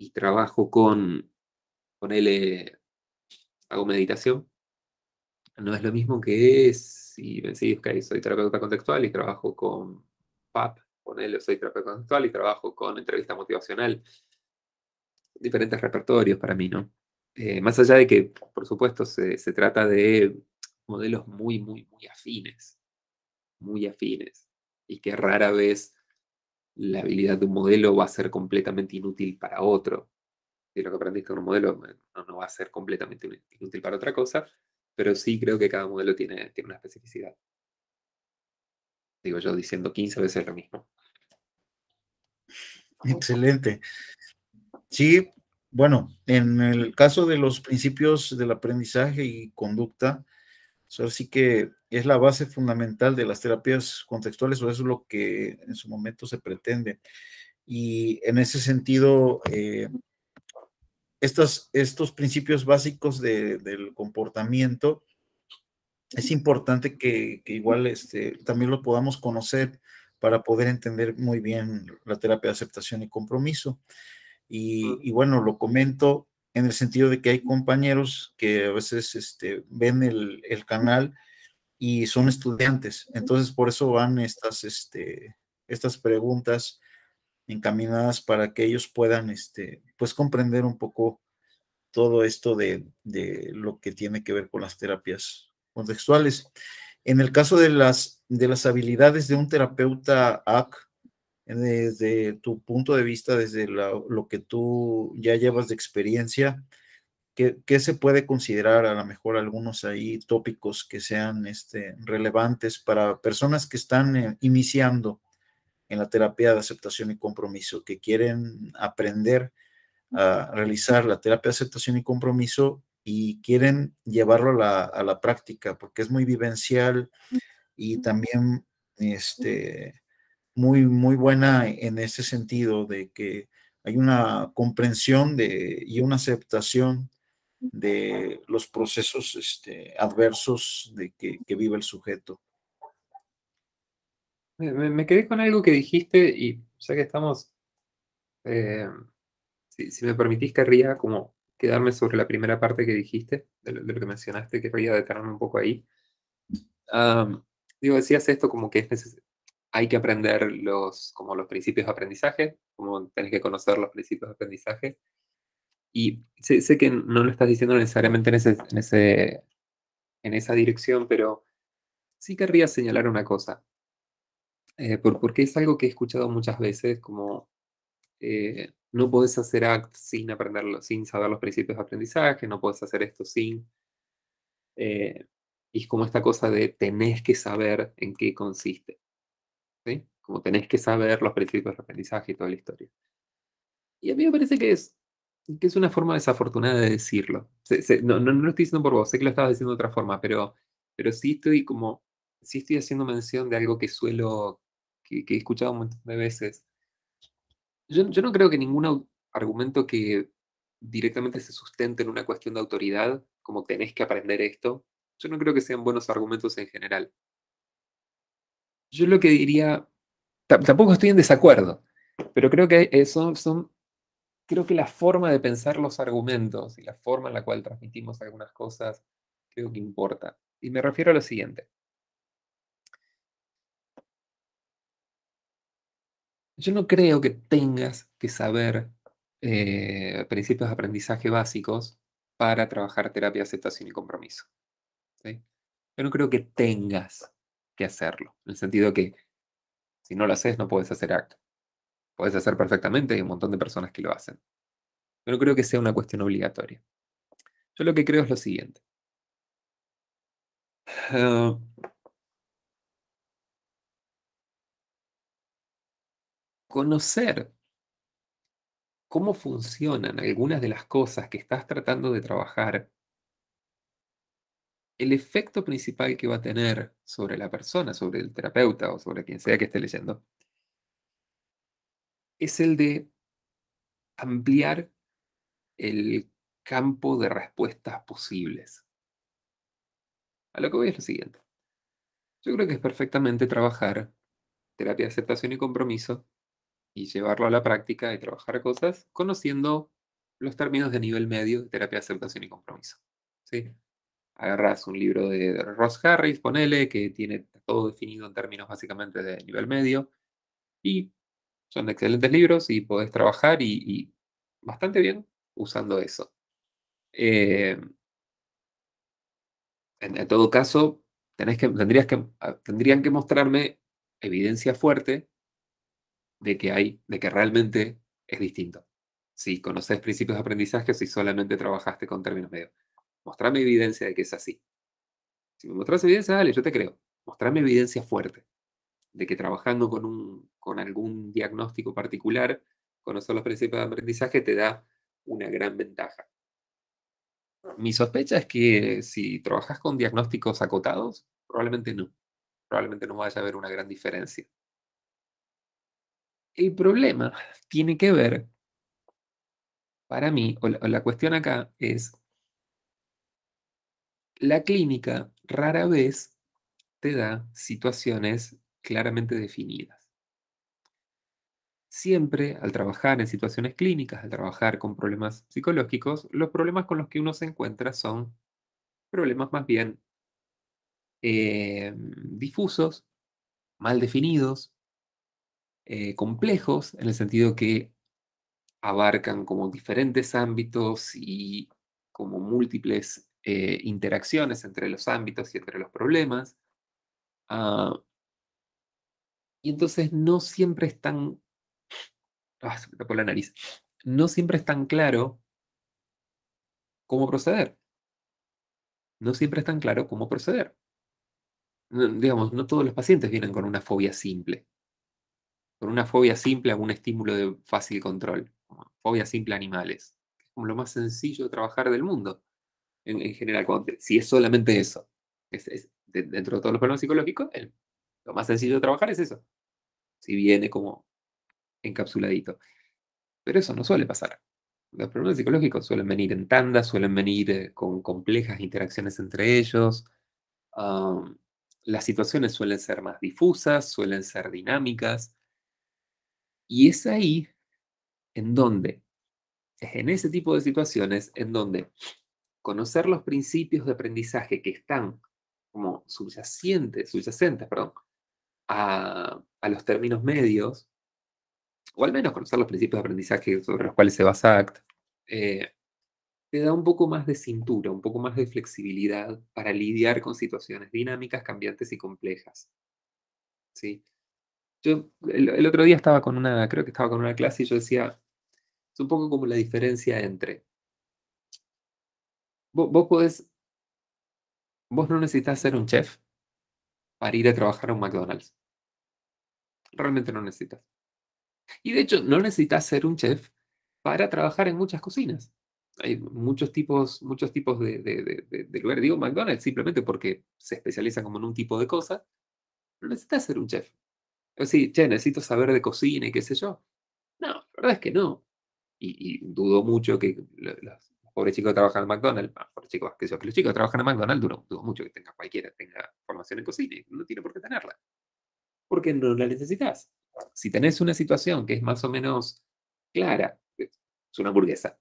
y trabajo con él, hago meditación, no es lo mismo que si me decís, ok, soy terapeuta contextual y trabajo con PAP, con él soy terapeuta contextual y trabajo con entrevista motivacional. Diferentes repertorios para mí, ¿no? Más allá de que, por supuesto, se trata de modelos muy afines, y que rara vez la habilidad de un modelo va a ser completamente inútil para otro. Si lo que aprendiste con un modelo no va a ser completamente inútil para otra cosa, pero sí creo que cada modelo tiene una especificidad. Digo yo diciendo 15 veces lo mismo. Excelente. Sí, bueno, en el caso de los principios del aprendizaje y conducta, ahora sí que es la base fundamental de las terapias contextuales, o eso es lo que en su momento se pretende. Y en ese sentido, estos principios básicos del comportamiento, es importante que igual también lo podamos conocer para poder entender muy bien la terapia de aceptación y compromiso. Y bueno, lo comento en el sentido de que hay compañeros que a veces ven el canal y son estudiantes. Entonces, por eso van estas preguntas encaminadas para que ellos puedan pues comprender un poco todo esto de lo que tiene que ver con las terapias contextuales. En el caso de las habilidades de un terapeuta AC, desde tu punto de vista, desde lo que tú ya llevas de experiencia, ¿qué se puede considerar a lo mejor algunos ahí tópicos que sean relevantes para personas que están iniciando en la terapia de aceptación y compromiso, que quieren aprender a realizar la terapia de aceptación y compromiso y quieren llevarlo a la práctica, porque es muy vivencial y también muy, muy buena en ese sentido de que hay una comprensión y una aceptación de los procesos adversos que vive el sujeto. Me quedé con algo que dijiste y ya que estamos, eh, si me permitís, querría como quedarme sobre la primera parte que dijiste, de lo que mencionaste, querría detenerme un poco ahí. Am, Decías esto como que hay que aprender como los principios de aprendizaje, como tenés que conocer los principios de aprendizaje. Y sé que no lo estás diciendo necesariamente en esa dirección, pero sí querría señalar una cosa, porque es algo que he escuchado muchas veces, como no podés hacer ACT sin aprenderlo, sin saber los principios de aprendizaje, no podés hacer esto sin... eh, y es como esta cosa de tenés que saber en qué consiste, ¿sí? Como tenés que saber los principios de aprendizaje y toda la historia. Y a mí me parece que es una forma desafortunada de decirlo. No lo estoy diciendo por vos, sé que lo estabas diciendo de otra forma, pero sí estoy haciendo mención de algo que he escuchado un montón de veces. Yo no creo que ningún argumento que directamente se sustente en una cuestión de autoridad, como tenés que aprender esto, yo no creo que sean buenos argumentos en general. Yo lo que diría, tampoco estoy en desacuerdo, pero creo que creo que la forma de pensar los argumentos y la forma en la cual transmitimos algunas cosas, creo que importa. Y me refiero a lo siguiente. Yo no creo que tengas que saber principios de aprendizaje básicos para trabajar terapia de aceptación y compromiso. ¿Sí? Yo no creo que tengas que hacerlo, en el sentido que si no lo haces no puedes hacer acto. Puedes hacer perfectamente, hay un montón de personas que lo hacen. Yo no creo que sea una cuestión obligatoria. Yo lo que creo es lo siguiente. Ah, conocer cómo funcionan algunas de las cosas que estás tratando de trabajar, el efecto principal que va a tener sobre la persona, sobre el terapeuta o sobre quien sea que esté leyendo, es el de ampliar el campo de respuestas posibles. A lo que voy es lo siguiente. Yo creo que es perfectamente trabajar terapia de aceptación y compromiso y llevarlo a la práctica y trabajar cosas conociendo los términos de nivel medio de terapia de aceptación y compromiso. ¿Sí? Agarras un libro de Ross Harris, ponele, que tiene todo definido en términos básicamente de nivel medio, y son excelentes libros y podés trabajar y bastante bien usando eso. Eh, en todo caso, tendrían que mostrarme evidencia fuerte de que realmente es distinto. Si conoces principios de aprendizaje o si solamente trabajaste con términos medios. Mostrame evidencia de que es así. Si me mostras evidencia, dale, yo te creo. Mostrame evidencia fuerte de que trabajando con algún diagnóstico particular, conocer los principios de aprendizaje te da una gran ventaja. Mi sospecha es que si trabajas con diagnósticos acotados, probablemente no. Probablemente no vaya a haber una gran diferencia. El problema tiene que ver, para mí, o la cuestión acá es, la clínica rara vez te da situaciones claramente definidas. Siempre al trabajar en situaciones clínicas, al trabajar con problemas psicológicos, los problemas con los que uno se encuentra son problemas más bien difusos, mal definidos, complejos, en el sentido que abarcan como diferentes ámbitos y como múltiples interacciones entre los ámbitos y entre los problemas. Ah, y entonces no siempre es tan... se me tapó la nariz. No siempre es tan claro cómo proceder. No siempre es tan claro cómo proceder. Digamos, no todos los pacientes vienen con una fobia simple. Con una fobia simple a un estímulo de fácil control. Como fobia simple a animales. Es como lo más sencillo de trabajar del mundo. En general, si es solamente eso. Dentro de todos los problemas psicológicos, lo más sencillo de trabajar es eso. Si viene como encapsuladito. Pero eso no suele pasar. Los problemas psicológicos suelen venir en tandas, suelen venir con complejas interacciones entre ellos. Um, las situaciones suelen ser más difusas, suelen ser dinámicas. Y es ahí en donde, es en ese tipo de situaciones, en donde conocer los principios de aprendizaje que están como subyacentes, perdón, a los términos medios, o al menos conocer los principios de aprendizaje sobre los cuales se basa ACT, eh, te da un poco más de cintura, un poco más de flexibilidad para lidiar con situaciones dinámicas, cambiantes y complejas. ¿Sí? Yo el otro día creo que estaba con una clase y yo decía, es un poco como la diferencia entre, vos vos no necesitas ser un chef para ir a trabajar a un McDonald's. Realmente no necesitas. Y de hecho, no necesitas ser un chef para trabajar en muchas cocinas. Hay muchos tipos de lugares. Digo McDonald's simplemente porque se especializa como en un tipo de cosa. No necesitas ser un chef. O sí, che, necesito saber de cocina y qué sé yo. No, la verdad es que no. Y dudo mucho que los pobres chicos que trabajan en McDonald's, pobres chicos, que los chicos que trabajan en McDonald's, dudo mucho que cualquiera tenga formación en cocina. No tiene por qué tenerla. Porque no la necesitas. Si tenés una situación que es más o menos clara, es una hamburguesa,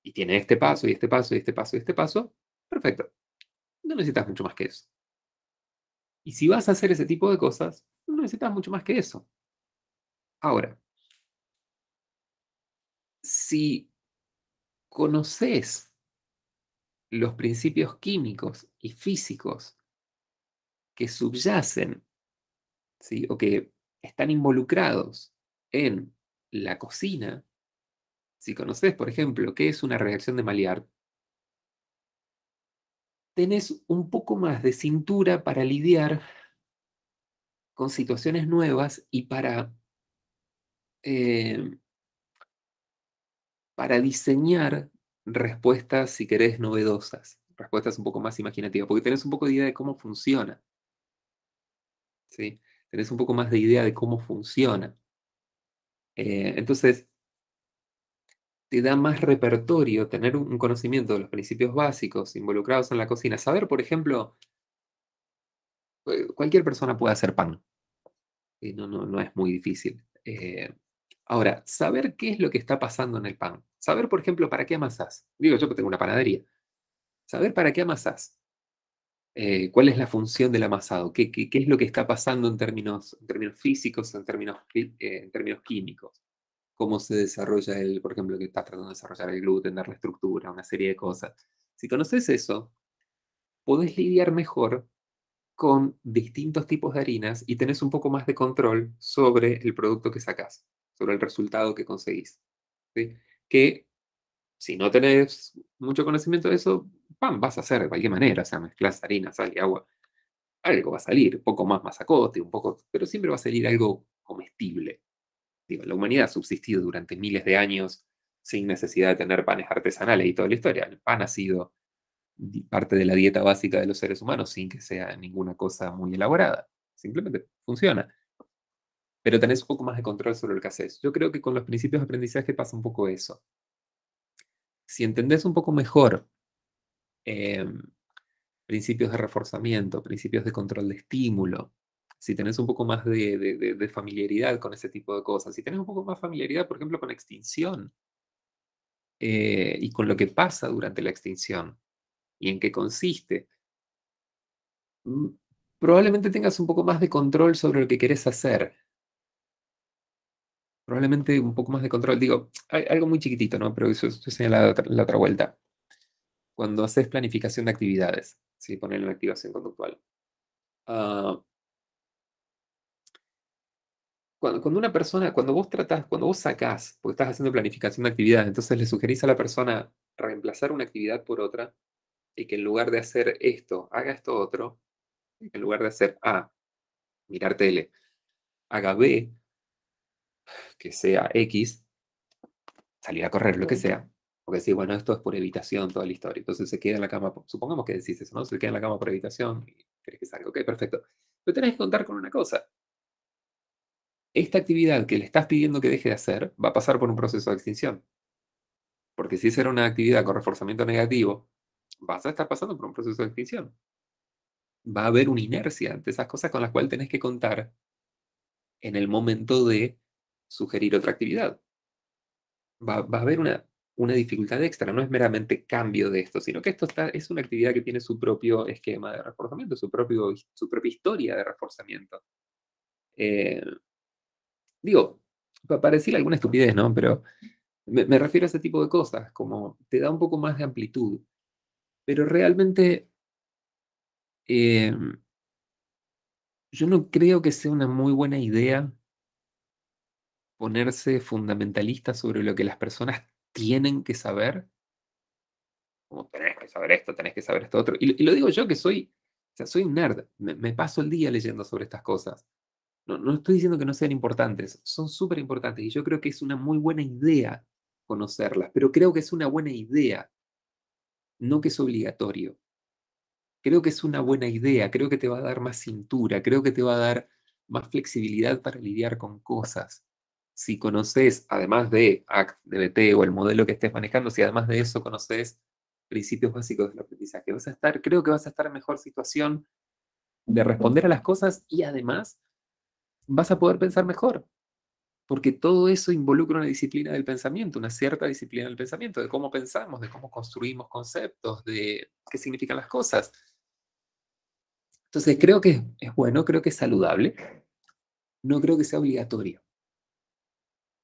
y tiene este paso, y este paso, y este paso, y este paso, perfecto. No necesitas mucho más que eso. Y si vas a hacer ese tipo de cosas, no necesitas mucho más que eso. Ahora, si conoces los principios químicos y físicos que subyacen, ¿sí? O que están involucrados en la cocina, si conoces, por ejemplo, qué es una reacción de Maillard, tenés un poco más de cintura para lidiar con situaciones nuevas y para eh, para diseñar respuestas, si querés, novedosas, respuestas un poco más imaginativas, porque tenés un poco de idea de cómo funciona, ¿sí? Tenés un poco más de idea de cómo funciona. Entonces, te da más repertorio tener un conocimiento de los principios básicos involucrados en la cocina. Saber, por ejemplo, cualquier persona puede hacer pan, y no es muy difícil. Ahora, saber qué es lo que está pasando en el pan. Saber, por ejemplo, para qué amasás. Digo, yo que tengo una panadería. Saber para qué amasás. ¿Cuál es la función del amasado? ¿Qué es lo que está pasando en términos físicos, en términos químicos? ¿Cómo se desarrolla por ejemplo, que estás tratando de desarrollar el gluten, dar la estructura, una serie de cosas? Si conoces eso, podés lidiar mejor con distintos tipos de harinas y tenés un poco más de control sobre el producto que sacás, sobre el resultado que conseguís. ¿Sí? Que si no tenés mucho conocimiento de eso, pan vas a hacer de cualquier manera, o sea, mezclas harina, sal y agua, algo va a salir, un poco más masacote, un poco, pero siempre va a salir algo comestible. Digo, la humanidad ha subsistido durante miles de años sin necesidad de tener panes artesanales y toda la historia. El pan ha sido parte de la dieta básica de los seres humanos sin que sea ninguna cosa muy elaborada. Simplemente funciona. Pero tenés un poco más de control sobre lo que haces. Yo creo que con los principios de aprendizaje pasa un poco eso. Si entendés un poco mejor eh, principios de reforzamiento, principios de control de estímulo, si tenés un poco más de familiaridad con ese tipo de cosas, si tenés un poco más familiaridad, por ejemplo, con extinción y con lo que pasa durante la extinción y en qué consiste, mm, probablemente tengas un poco más de control sobre lo que querés hacer. Probablemente un poco más de control. Digo, hay algo muy chiquitito, ¿no? Pero eso señala la otra vuelta. Cuando haces planificación de actividades, ¿sí? Poner en activación conductual. Ah, cuando una persona, cuando vos sacás, porque estás haciendo planificación de actividades, entonces le sugerís a la persona reemplazar una actividad por otra y que en lugar de hacer esto, haga esto otro, y que en lugar de hacer A, mirar tele, haga B, que sea X, salir a correr, lo que sea. Porque sí, bueno, esto es por evitación, toda la historia. Entonces se queda en la cama, supongamos que decís eso, ¿no? Se queda en la cama por evitación y querés que salga. Ok, perfecto. Pero tenés que contar con una cosa. Esta actividad que le estás pidiendo que deje de hacer va a pasar por un proceso de extinción. Porque si esa era una actividad con reforzamiento negativo, vas a estar pasando por un proceso de extinción. Va a haber una inercia ante esas cosas con las cuales tenés que contar en el momento de sugerir otra actividad. Va a haber una dificultad extra, no es meramente cambio de esto, sino que es una actividad que tiene su propio esquema de reforzamiento, su propia historia de reforzamiento. Eh, digo, para decir alguna estupidez, ¿no? Pero me refiero a ese tipo de cosas, como te da un poco más de amplitud, pero realmente eh, yo no creo que sea una muy buena idea ponerse fundamentalista sobre lo que las personas tienen que saber, como tenés que saber esto, tenés que saber esto otro. Y lo digo yo que o sea, soy un nerd, me paso el día leyendo sobre estas cosas. No estoy diciendo que no sean importantes, son súper importantes y yo creo que es una muy buena idea conocerlas, pero creo que es una buena idea, no que es obligatorio. Creo que es una buena idea, creo que te va a dar más cintura, creo que te va a dar más flexibilidad para lidiar con cosas. Si conoces, además de ACT, DBT o el modelo que estés manejando, si además de eso conoces principios básicos del aprendizaje, creo que vas a estar en mejor situación de responder a las cosas y además vas a poder pensar mejor, porque todo eso involucra una disciplina del pensamiento, una cierta disciplina del pensamiento, de cómo pensamos, de cómo construimos conceptos, de qué significan las cosas. Entonces creo que es bueno, creo que es saludable, no creo que sea obligatorio.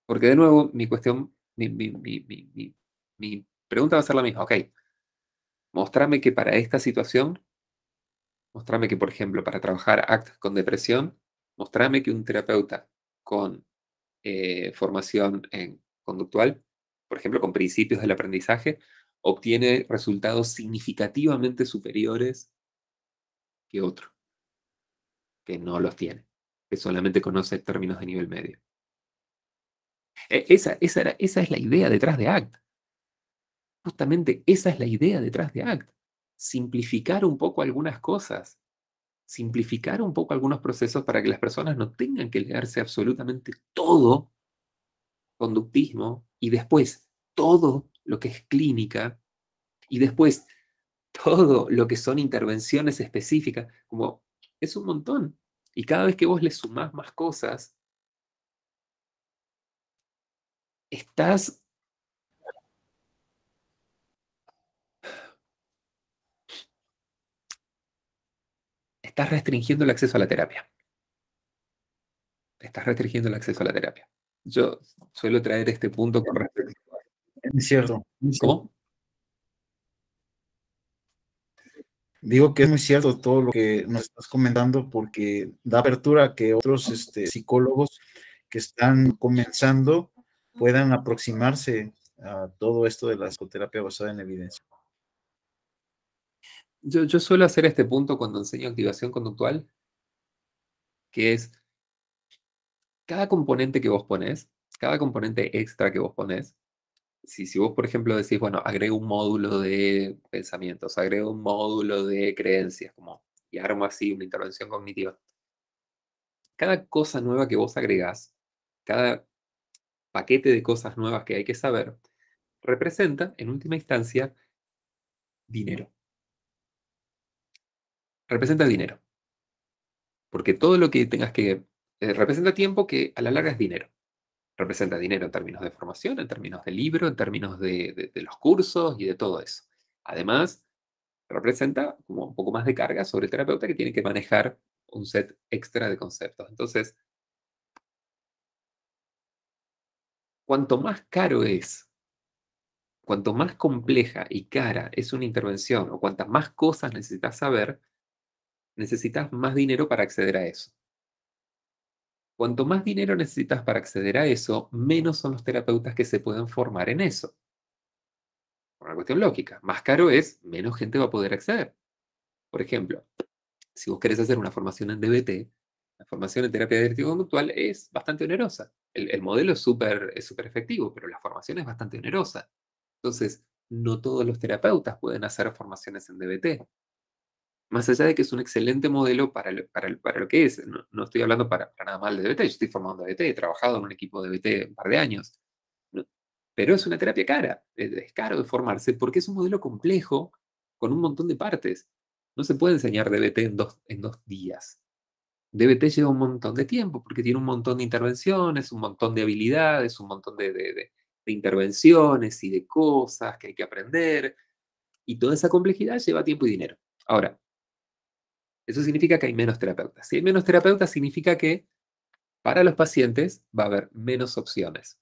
Porque de nuevo, mi cuestión, mi pregunta va a ser la misma. Ok, mostrame que para esta situación, mostrame que, por ejemplo, para trabajar ACT con depresión, mostrame que un terapeuta con formación en conductual, por ejemplo, con principios del aprendizaje, obtiene resultados significativamente superiores que otro, que no los tiene, que solamente conoce términos de nivel medio. Esa es la idea detrás de ACT. Justamente esa es la idea detrás de ACT. Simplificar un poco algunas cosas, simplificar un poco algunos procesos para que las personas no tengan que leerse absolutamente todo conductismo y después todo lo que es clínica y después todo lo que son intervenciones específicas, como es un montón. Y cada vez que vos le sumás más cosas, estás restringiendo el acceso a la terapia. Estás restringiendo el acceso a la terapia. Yo suelo traer este punto con respecto. Es cierto. ¿Cómo? Digo que es muy cierto todo lo que nos estás comentando porque da apertura a que otros psicólogos que están comenzando puedan aproximarse a todo esto de la psicoterapia basada en evidencia. Yo suelo hacer este punto cuando enseño activación conductual, que es cada componente que vos pones, cada componente extra que vos pones, si vos, por ejemplo, decís, bueno, agrego un módulo de pensamientos, agrego un módulo de creencias, como, y armo así una intervención cognitiva. Cada cosa nueva que vos agregás, cada paquete de cosas nuevas que hay que saber, representa, en última instancia, dinero. Representa dinero. Porque todo lo que tengas que... representa tiempo que a la larga es dinero. Representa dinero en términos de formación, en términos de libro, en términos de los cursos y de todo eso. Además, representa como un poco más de carga sobre el terapeuta que tiene que manejar un set extra de conceptos. Entonces, cuanto más caro es, cuanto más compleja y cara es una intervención o cuantas más cosas necesitas saber, necesitas más dinero para acceder a eso. Cuanto más dinero necesitas para acceder a eso, menos son los terapeutas que se pueden formar en eso. Por una cuestión lógica. Más caro es, menos gente va a poder acceder. Por ejemplo, si vos querés hacer una formación en DBT, la formación en terapia dialéctico-conductual es bastante onerosa. El modelo es súper efectivo, pero la formación es bastante onerosa. Entonces, no todos los terapeutas pueden hacer formaciones en DBT. Más allá de que es un excelente modelo para lo que es, no estoy hablando para nada mal de DBT, yo estoy formando DBT, he trabajado en un equipo de DBT un par de años. No, pero es una terapia cara, es caro de formarse porque es un modelo complejo con un montón de partes. No se puede enseñar DBT en dos días. DBT lleva un montón de tiempo porque tiene un montón de intervenciones, un montón de habilidades, un montón de intervenciones y de cosas que hay que aprender. Y toda esa complejidad lleva tiempo y dinero. Ahora, eso significa que hay menos terapeutas. Si hay menos terapeutas, significa que para los pacientes va a haber menos opciones.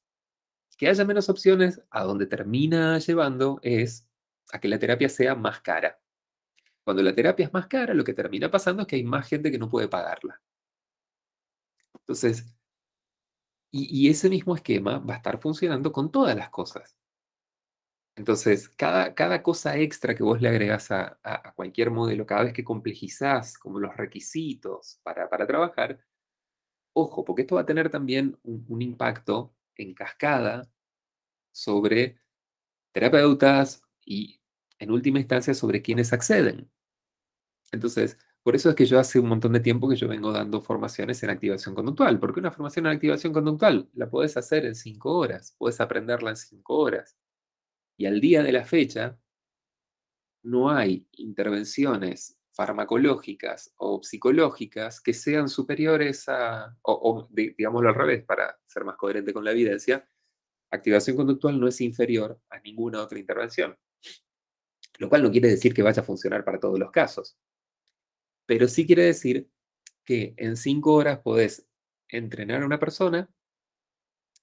Que haya menos opciones, a donde termina llevando es a que la terapia sea más cara. Cuando la terapia es más cara, lo que termina pasando es que hay más gente que no puede pagarla. Entonces, y ese mismo esquema va a estar funcionando con todas las cosas. Entonces, cada cosa extra que vos le agregás a cualquier modelo, cada vez que complejizás como los requisitos para trabajar, ojo, porque esto va a tener también un impacto en cascada sobre terapeutas y, en última instancia, sobre quienes acceden. Entonces, por eso es que yo hace un montón de tiempo que yo vengo dando formaciones en activación conductual, porque una formación en activación conductual la podés hacer en 5 horas, podés aprenderla en 5 horas. Y al día de la fecha, no hay intervenciones farmacológicas o psicológicas que sean superiores digámoslo al revés, para ser más coherente con la evidencia, activación conductual no es inferior a ninguna otra intervención. Lo cual no quiere decir que vaya a funcionar para todos los casos, pero sí quiere decir que en 5 horas podés entrenar a una persona.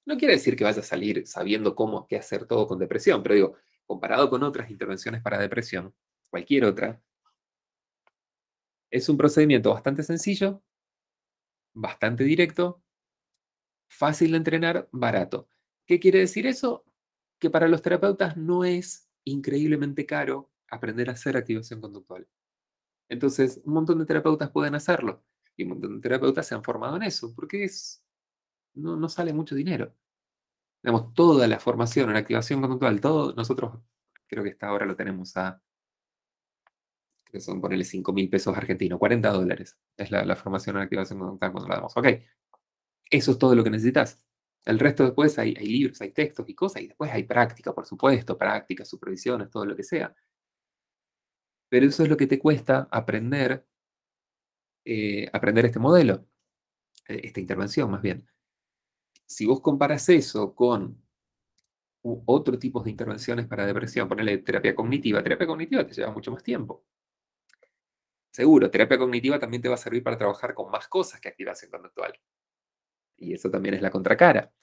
No quiere decir que vaya a salir sabiendo qué hacer todo con depresión, pero digo, comparado con otras intervenciones para depresión, cualquier otra, es un procedimiento bastante sencillo, bastante directo, fácil de entrenar, barato. ¿Qué quiere decir eso? Que para los terapeutas no es increíblemente caro aprender a hacer activación conductual. Entonces, un montón de terapeutas pueden hacerlo y un montón de terapeutas se han formado en eso, porque no sale mucho dinero. Digamos, toda la formación en activación conductual, todo, nosotros creo que hasta ahora lo tenemos a, creo que son ponerle 5.000 pesos argentinos, $40 es la formación en activación conductual cuando la damos. Ok, eso es todo lo que necesitas. El resto después hay libros, hay textos y cosas, y después hay práctica, por supuesto, práctica, supervisiones, todo lo que sea. Pero eso es lo que te cuesta aprender este modelo, esta intervención más bien. Si vos comparas eso con otro tipo de intervenciones para depresión, ponerle terapia cognitiva te lleva mucho más tiempo. Seguro, terapia cognitiva también te va a servir para trabajar con más cosas que activación conductual. Y eso también es la contracara.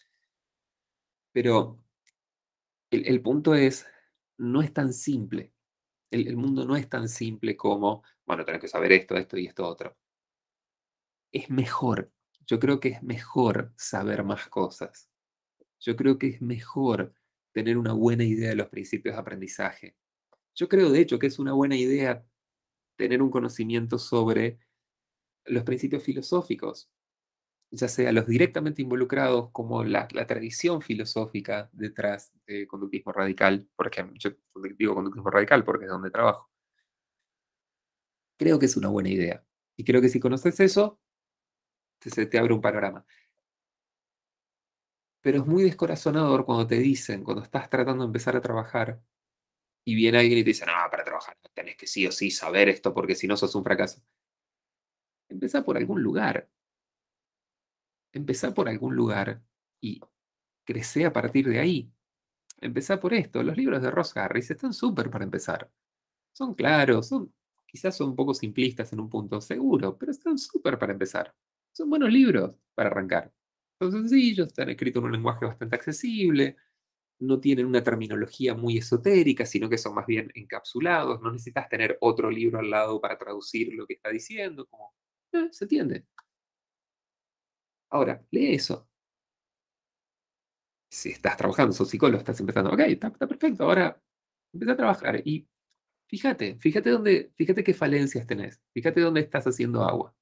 Pero el punto es, no es tan simple. El mundo no es tan simple como, bueno, tenés que saber esto, esto y esto otro. Es mejor, yo creo que es mejor saber más cosas. Yo creo que es mejor tener una buena idea de los principios de aprendizaje. Yo creo, de hecho, que es una buena idea tener un conocimiento sobre los principios filosóficos, ya sea los directamente involucrados como la tradición filosófica detrás de conductismo radical, por ejemplo, yo digo conductismo radical porque es donde trabajo. Creo que es una buena idea. Y creo que si conoces eso, se te abre un panorama. Pero es muy descorazonador cuando te dicen, cuando estás tratando de empezar a trabajar, y viene alguien y te dice, no, para trabajar tenés que sí o sí saber esto porque si no sos un fracaso. Empezá por algún lugar. Empezá por algún lugar y crecé a partir de ahí. Empezá por esto. Los libros de Ross Harris están súper para empezar. Son claros, quizás son un poco simplistas en un punto, seguro, pero están súper para empezar. Son buenos libros para arrancar. Son sencillos, están escritos en un lenguaje bastante accesible, no tienen una terminología muy esotérica, sino que son más bien encapsulados. No necesitas tener otro libro al lado para traducir lo que está diciendo. Como, se entiende. Ahora, lee eso. Si estás trabajando, sos psicólogo, estás empezando, ok, está perfecto, ahora empieza a trabajar y fíjate qué falencias tenés, fíjate dónde estás haciendo agua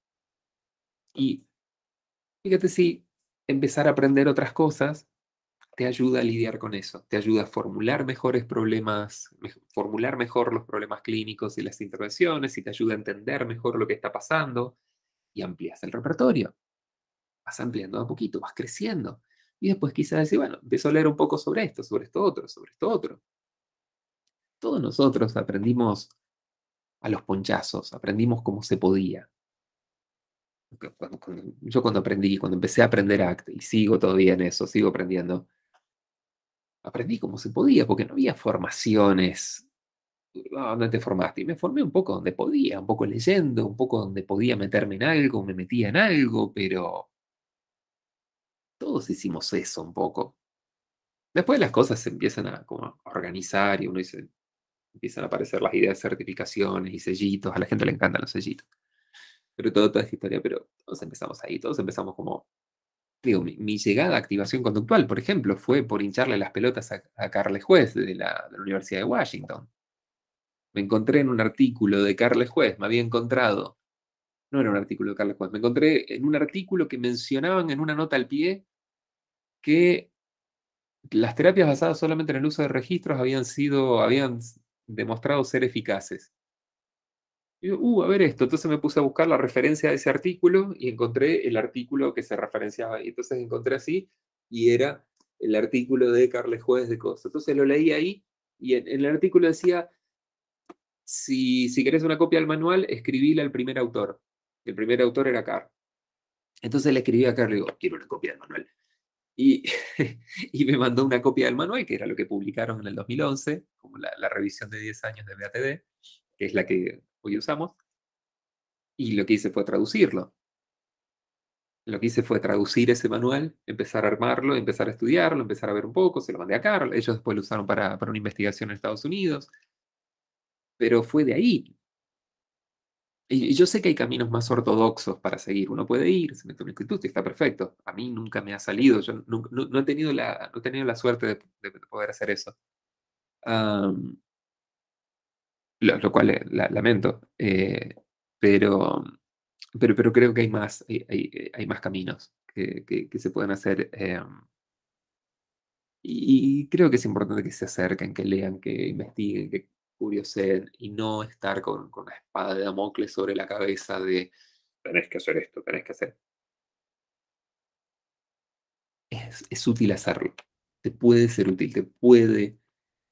y fíjate si empezar a aprender otras cosas te ayuda a lidiar con eso, te ayuda a formular mejores problemas, formular mejor los problemas clínicos y las intervenciones y te ayuda a entender mejor lo que está pasando y amplías el repertorio, vas ampliando a poquito, vas creciendo. Y después quizás decir, bueno, empiezo a leer un poco sobre esto otro, sobre esto otro. Todos nosotros aprendimos a los ponchazos, aprendimos como se podía. Yo cuando empecé a aprender ACT, y sigo todavía en eso, sigo aprendiendo, aprendí como se podía, porque no había formaciones. ¿Dónde te formaste? Y me formé un poco donde podía, un poco leyendo, un poco donde podía meterme en algo, me metía en algo, pero todos hicimos eso un poco. Después las cosas se empiezan a, como, a organizar y uno dice, empiezan a aparecer las ideas de certificaciones y sellitos, a la gente le encantan los sellitos. Pero toda esta historia, pero todos empezamos ahí, todos empezamos como, digo, mi llegada a activación conductual, por ejemplo, fue por hincharle las pelotas a Carles Juez de la Universidad de Washington. Me encontré en un artículo de Carles Juez, me había encontrado, no era un artículo de Carles Juez, me encontré en un artículo que mencionaban en una nota al pie que las terapias basadas solamente en el uso de registros habían demostrado ser eficaces. Y yo, a ver esto. Entonces me puse a buscar la referencia de ese artículo y encontré el artículo que se referenciaba. Y entonces encontré así y era el artículo de Carles Juez de Costa. Entonces lo leí ahí y en el artículo decía, si querés una copia del manual, escribíle al primer autor. El primer autor era Carl. Entonces le escribí a Carl y digo, quiero una copia del manual. Y, y me mandó una copia del manual, que era lo que publicaron en el 2011, como la revisión de 10 años de BATD, que es la que hoy usamos. Y lo que hice fue traducirlo. Lo que hice fue traducir ese manual, empezar a armarlo, empezar a estudiarlo, empezar a ver un poco, se lo mandé a Carl, ellos después lo usaron para una investigación en Estados Unidos, pero fue de ahí. Y yo sé que hay caminos más ortodoxos para seguir. Uno puede ir, se mete a un instituto y está perfecto. A mí nunca me ha salido, yo no he tenido no he tenido la suerte de poder hacer eso. Am, lo cual lamento. Pero, pero creo que hay más caminos que se pueden hacer. Y creo que es importante que se acerquen, que lean, que investiguen, que curioseen y no estar con la espada de Damocles sobre la cabeza de tenés que hacer esto, tenés que hacer. Es útil hacerlo. Te puede ser útil, te puede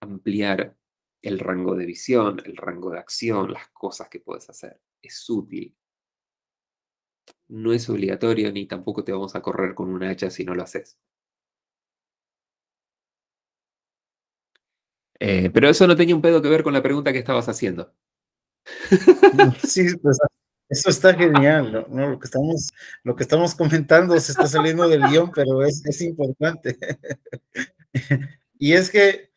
ampliar el rango de visión, el rango de acción, las cosas que puedes hacer. Es útil. No es obligatorio ni tampoco te vamos a correr con un hacha si no lo haces. Pero eso no tenía un pedo que ver con la pregunta que estabas haciendo. Sí, pues eso está genial, ¿no? No, lo que estamos comentando se está saliendo del guión, pero es importante. Y es que,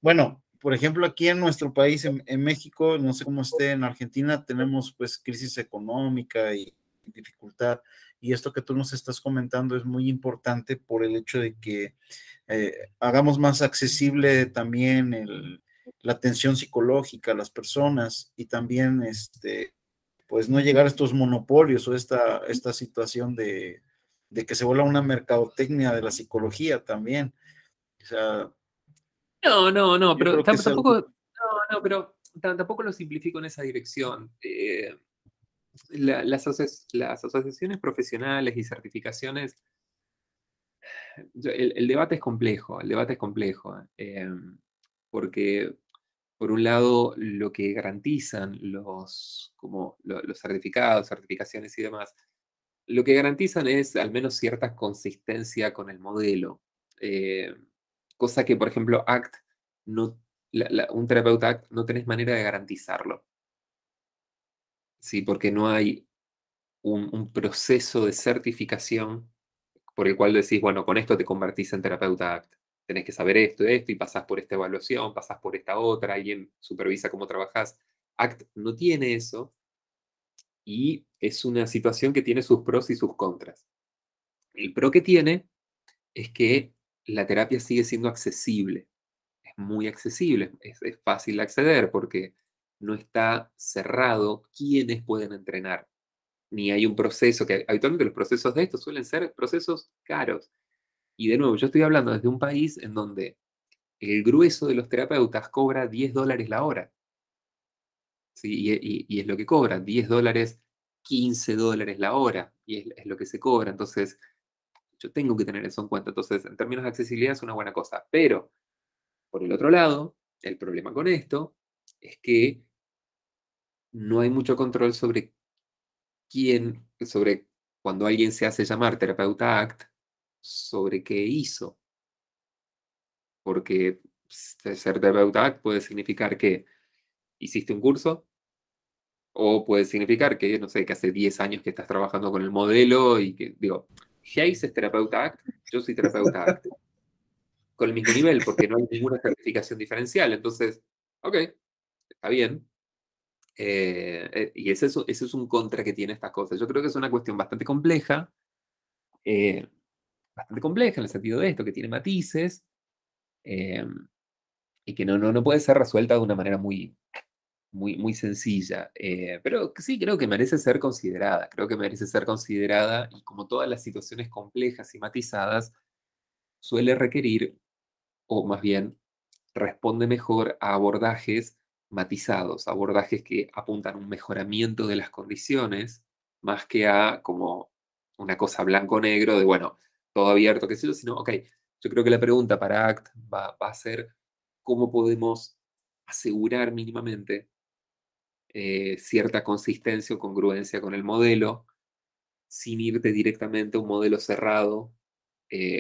bueno, por ejemplo, aquí en nuestro país, en México, no sé cómo esté en Argentina, tenemos pues crisis económica y dificultad. Y esto que tú nos estás comentando es muy importante por el hecho de que hagamos más accesible también la atención psicológica a las personas y también pues no llegar a estos monopolios o esta situación de que se vuelva una mercadotecnia de la psicología también. O sea, No, yo pero creo que es algo. pero tampoco lo simplifico en esa dirección. Las asociaciones profesionales y certificaciones, el debate es complejo, el debate es complejo, porque por un lado lo que garantizan los certificados, certificaciones y demás, lo que garantizan es al menos cierta consistencia con el modelo, eh, cosa que por ejemplo ACT, no, un terapeuta ACT no tenés manera de garantizarlo, ¿sí? Porque no hay un proceso de certificación por el cual decís, bueno, con esto te convertís en terapeuta ACT. Tenés que saber esto, y pasás por esta evaluación, pasás por esta otra, alguien supervisa cómo trabajás. ACT no tiene eso y es una situación que tiene sus pros y sus contras. El pro que tiene es que la terapia sigue siendo accesible. Es muy accesible, es fácil de acceder porque no está cerrado quiénes pueden entrenar. Ni hay un proceso que habitualmente los procesos de estos suelen ser procesos caros. Y de nuevo, yo estoy hablando desde un país en donde el grueso de los terapeutas cobra $10 la hora. ¿Sí? Y es lo que cobran, $10, $15 la hora, y es lo que se cobra. Entonces, yo tengo que tener eso en cuenta. Entonces, en términos de accesibilidad es una buena cosa. Pero, por el otro lado, el problema con esto es que no hay mucho control sobre cuando alguien se hace llamar terapeuta ACT, sobre qué hizo. Porque ser terapeuta ACT puede significar que hiciste un curso, o puede significar que, no sé, que hace 10 años que estás trabajando con el modelo y que, digo, Hayes es terapeuta ACT, yo soy terapeuta ACT, con el mismo nivel, porque no hay ninguna certificación diferencial. Entonces, ok, está bien. Y ese es un contra que tiene estas cosas. Yo creo que es una cuestión eh, bastante compleja en el sentido de esto, que tiene matices, eh, y que no puede ser resuelta de una manera muy sencilla, pero sí creo que merece ser considerada, creo que merece ser considerada y como todas las situaciones complejas y matizadas, suele requerir, o más bien responde mejor a abordajes matizados, abordajes que apuntan a un mejoramiento de las condiciones, más que a como una cosa blanco-negro de, bueno, todo abierto, qué sé yo, sino, ok, yo creo que la pregunta para ACT va a ser cómo podemos asegurar mínimamente cierta consistencia o congruencia con el modelo, sin irte directamente a un modelo cerrado,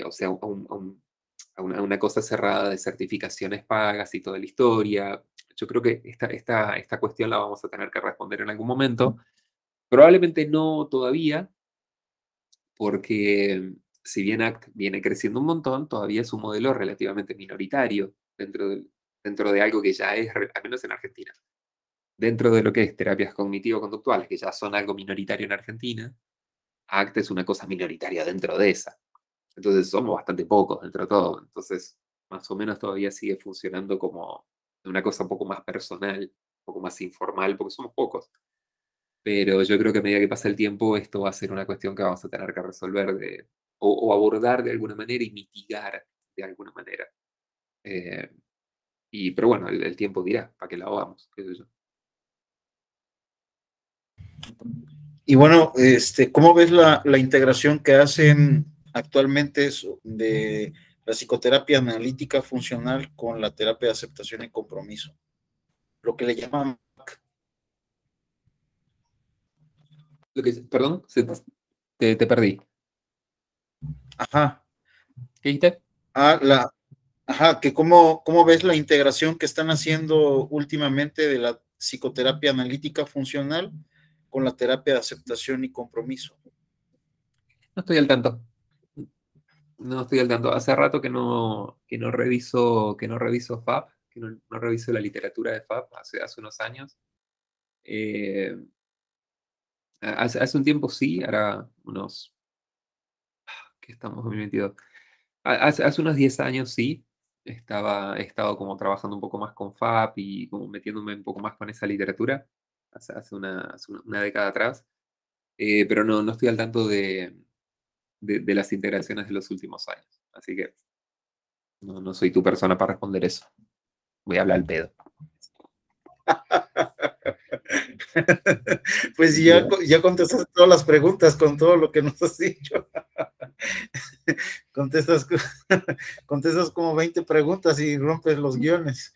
o sea, a una cosa cerrada de certificaciones pagas y toda la historia. Yo creo que esta cuestión la vamos a tener que responder en algún momento. Probablemente no todavía, porque si bien ACT viene creciendo un montón, todavía es un modelo relativamente minoritario dentro de algo que ya es, al menos en Argentina, dentro de lo que es terapias cognitivo-conductuales, que ya son algo minoritario en Argentina, ACT es una cosa minoritaria dentro de esa. Entonces somos bastante pocos dentro de todo. Entonces, más o menos todavía sigue funcionando como una cosa un poco más personal, un poco más informal, porque somos pocos. Pero yo creo que a medida que pasa el tiempo, esto va a ser una cuestión que vamos a tener que resolver o abordar de alguna manera y mitigar de alguna manera. Pero bueno, el tiempo dirá para que la hagamos, qué sé yo. Y bueno, ¿cómo ves la integración que hacen actualmente de la psicoterapia analítica funcional con la terapia de aceptación y compromiso? Lo que le llaman... Perdón, te perdí. Ajá. ¿Qué dijiste? Ajá, que cómo ves la integración que están haciendo últimamente de la psicoterapia analítica funcional con la terapia de aceptación y compromiso. No estoy al tanto. No estoy al tanto. Hace rato que no reviso FAP, que no reviso la literatura de FAP, hace unos años. Eh, hace un tiempo sí, ahora unos, ¿qué estamos? 2022. Hace unos 10 años sí, he estado como trabajando un poco más con FAP y como metiéndome un poco más con esa literatura, hace una década atrás. Pero no estoy al tanto de las integraciones de los últimos años. Así que no soy tu persona para responder eso. Voy a hablar al pedo. Pues ya contestaste todas las preguntas con todo lo que nos has dicho. Contestas, contestas como 20 preguntas y rompes los guiones.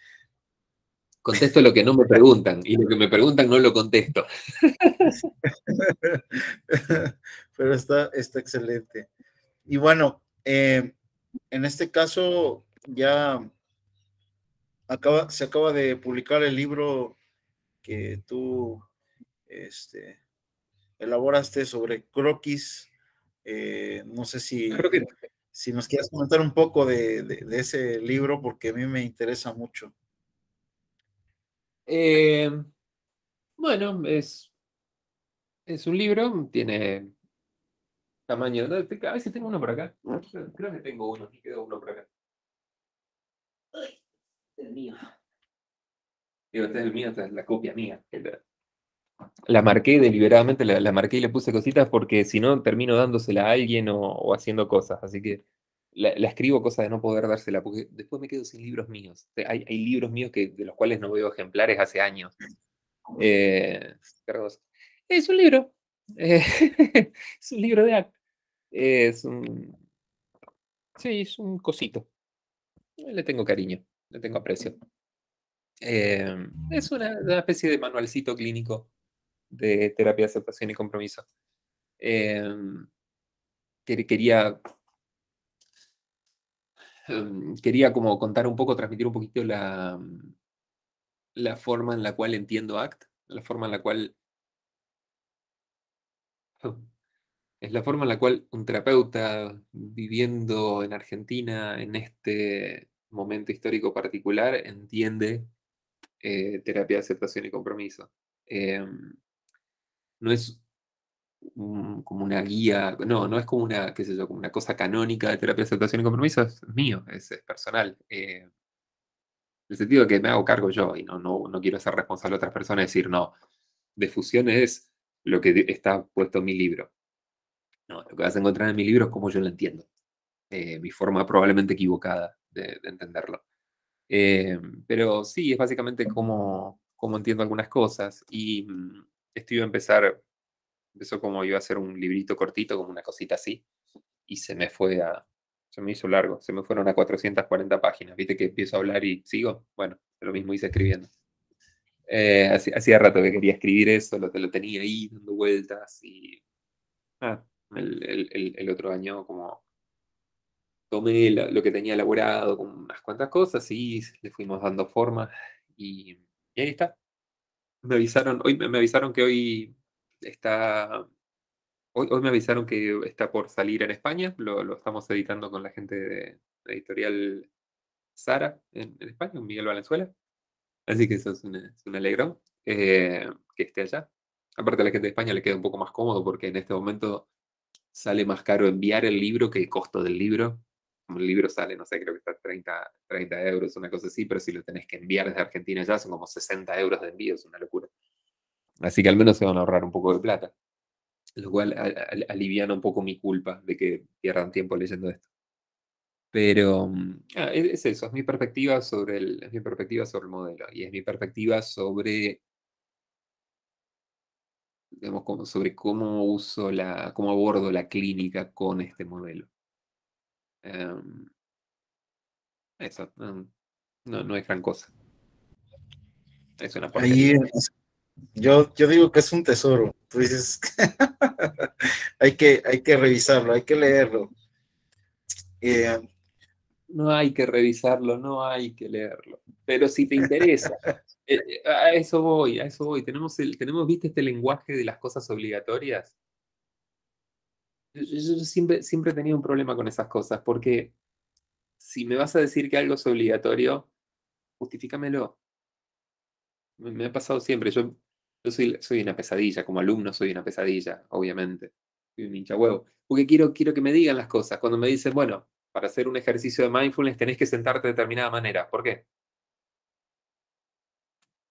Contesto lo que no me preguntan y lo que me preguntan no lo contesto. Pero está excelente. Y bueno, en este caso ya se acaba de publicar el libro que tú elaboraste sobre croquis. No sé Creo que si nos quieres comentar un poco de ese libro, porque a mí me interesa mucho. eh, bueno, es un libro, tiene tamaño. A ver si tengo uno por acá. Creo que tengo uno, y quedó uno por acá. Ay, el mío. Digo, este es el mío, esta es la copia mía. La marqué deliberadamente, la marqué y le puse cositas porque si no termino dándosela a alguien o haciendo cosas. Así que la escribo cosas de no poder dársela, porque después me quedo sin libros míos. Hay libros míos de los cuales no veo ejemplares hace años. Eh, Cargos. Es un libro. eh, es un libro de acta. Es un. Sí, es un cosito. Le tengo cariño, le tengo aprecio. Es una especie de manualcito clínico de terapia de aceptación y compromiso. Eh, quería, quería como contar un poco, transmitir un poquito la forma en la cual entiendo ACT, la forma en la cual es la forma en la cual un terapeuta viviendo en Argentina en este momento histórico particular entiende terapia de aceptación y compromiso. No es como una guía, no es como una, qué sé yo, como una cosa canónica de terapia de aceptación y compromiso, es mío, es personal. En el sentido de que me hago cargo yo y no quiero ser responsable de otras personas y decir, no, de fusión es lo que está puesto en mi libro. No, lo que vas a encontrar en mi libro es como yo lo entiendo. Mi forma probablemente equivocada de entenderlo. Pero sí, es básicamente cómo entiendo algunas cosas. Y esto iba a empezó como iba a ser un librito cortito, como una cosita así, y se me hizo largo, se me fueron a 440 páginas. ¿Viste que empiezo a hablar y sigo? Bueno, lo mismo hice escribiendo. Hacía rato que quería escribir eso, lo tenía ahí dando vueltas y el otro año como tomé lo que tenía elaborado con unas cuantas cosas y le fuimos dando forma y ahí está. Me avisaron que hoy me avisaron que está por salir en España, lo estamos editando con la gente de editorial Sara en España, con Miguel Valenzuela, así que eso es un alegrón que esté allá. Aparte a la gente de España le queda un poco más cómodo porque en este momento sale más caro enviar el libro que el costo del libro. Como el libro sale, no sé, creo que está 30 euros, una cosa así, pero si lo tenés que enviar desde Argentina ya son como 60 euros de envío, es una locura. Así que al menos se van a ahorrar un poco de plata, lo cual aliviana un poco mi culpa de que pierdan tiempo leyendo esto. Pero es eso, es mi perspectiva sobre es mi perspectiva sobre el modelo y es mi perspectiva sobre, digamos, sobre cómo uso cómo abordo la clínica con este modelo. Em, Eso, no es gran cosa. Es una Ahí porquería. yo digo que es un tesoro. Tú dices, hay que revisarlo, hay que leerlo. Eh, No hay que revisarlo, no hay que leerlo. Pero si te interesa, a eso voy, a eso voy. ¿Viste este lenguaje de las cosas obligatorias? Yo siempre he tenido un problema con esas cosas, porque si me vas a decir que algo es obligatorio, justifícamelo. Me ha pasado siempre. Yo soy una pesadilla, como alumno soy una pesadilla, obviamente. Soy un hincha huevo. Porque quiero que me digan las cosas. Cuando me dicen, bueno, para hacer un ejercicio de mindfulness tenés que sentarte de determinada manera. ¿Por qué?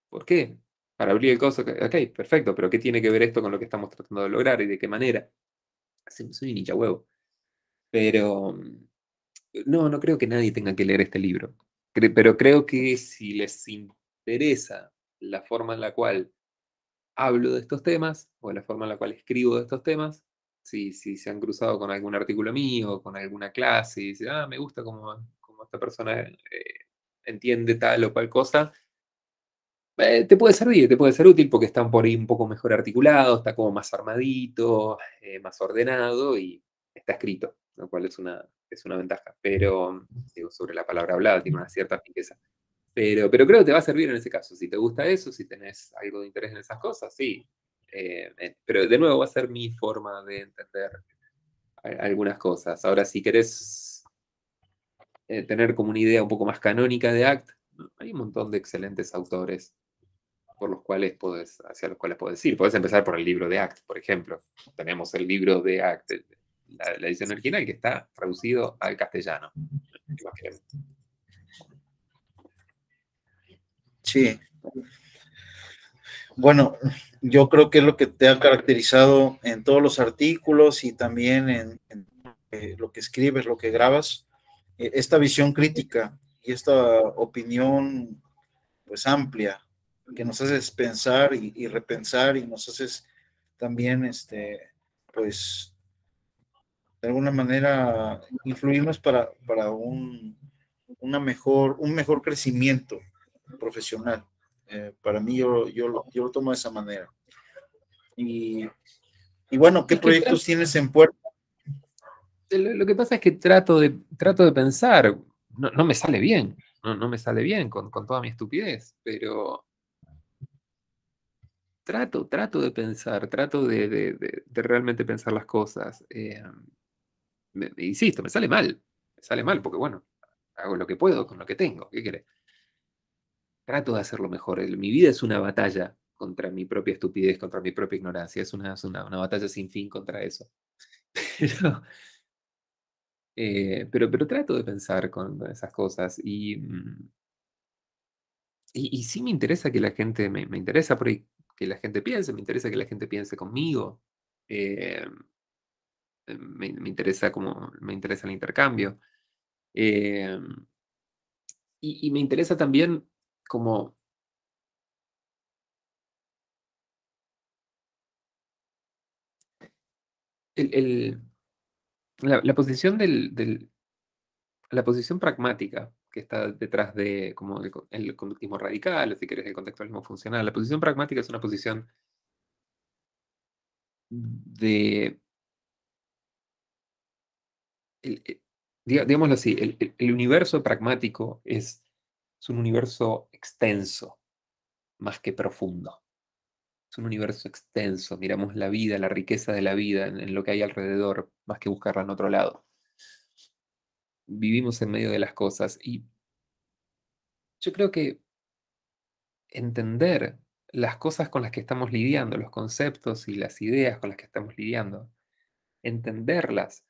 ¿Por qué? Para abrir el coso. Ok, perfecto, pero ¿qué tiene que ver esto con lo que estamos tratando de lograr y de qué manera? Soy un hincha huevo. Pero no creo que nadie tenga que leer este libro. Pero creo que si les interesa la forma en la cual hablo de estos temas o la forma en la cual escribo de estos temas, si se han cruzado con algún artículo mío, con alguna clase y dicen, me gusta cómo esta persona entiende tal o cual cosa, te puede servir, te puede ser útil porque están por ahí un poco mejor articulado, está como más armadito, más ordenado y está escrito, lo cual es una ventaja. Pero, digo, sobre la palabra hablada, tiene una cierta riqueza. Pero creo que te va a servir en ese caso. Si te gusta eso, si tenés algo de interés en esas cosas, sí. Pero de nuevo va a ser mi forma de entender algunas cosas. Ahora, si querés tener como una idea un poco más canónica de ACT, hay un montón de excelentes autores hacia los cuales podés ir. Podés empezar por el libro de ACT, por ejemplo. Tenemos el libro de ACT, la edición original, que está traducido al castellano. ¿Qué más queremos? sí, bueno, yo creo que es lo que te ha caracterizado en todos los artículos y también en lo que escribes, lo que grabas, esta visión crítica y esta opinión pues amplia que nos haces pensar y repensar y nos haces también pues de alguna manera influirnos para un mejor crecimiento profesional. Para mí yo lo tomo de esa manera. Y, y bueno, ¿qué Es que proyectos tienes en puerta? lo que pasa es que trato de pensar, no me sale bien, no me sale bien con toda mi estupidez, pero trato de pensar, trato de realmente pensar las cosas. Insisto, me sale mal porque bueno, hago lo que puedo con lo que tengo, ¿qué querés? Trato de hacerlo mejor. Mi vida es una batalla contra mi propia estupidez, contra mi propia ignorancia, es una batalla sin fin contra eso. Pero, pero trato de pensar con esas cosas y sí me interesa que la gente, me interesa por ahí que la gente piense, me interesa que la gente piense conmigo, eh, me interesa el intercambio, eh, y me interesa también como el, el- la posición la posición pragmática que está detrás de como el conductismo radical, o si querés el contextualismo funcional. La posición pragmática es una posición de digámoslo así, el universo pragmático es un universo extenso, más que profundo. Es un universo extenso. Miramos la vida, la riqueza de la vida en lo que hay alrededor, más que buscarla en otro lado. Vivimos en medio de las cosas y yo creo que entender las cosas con las que estamos lidiando, los conceptos y las ideas con las que estamos lidiando, entenderlas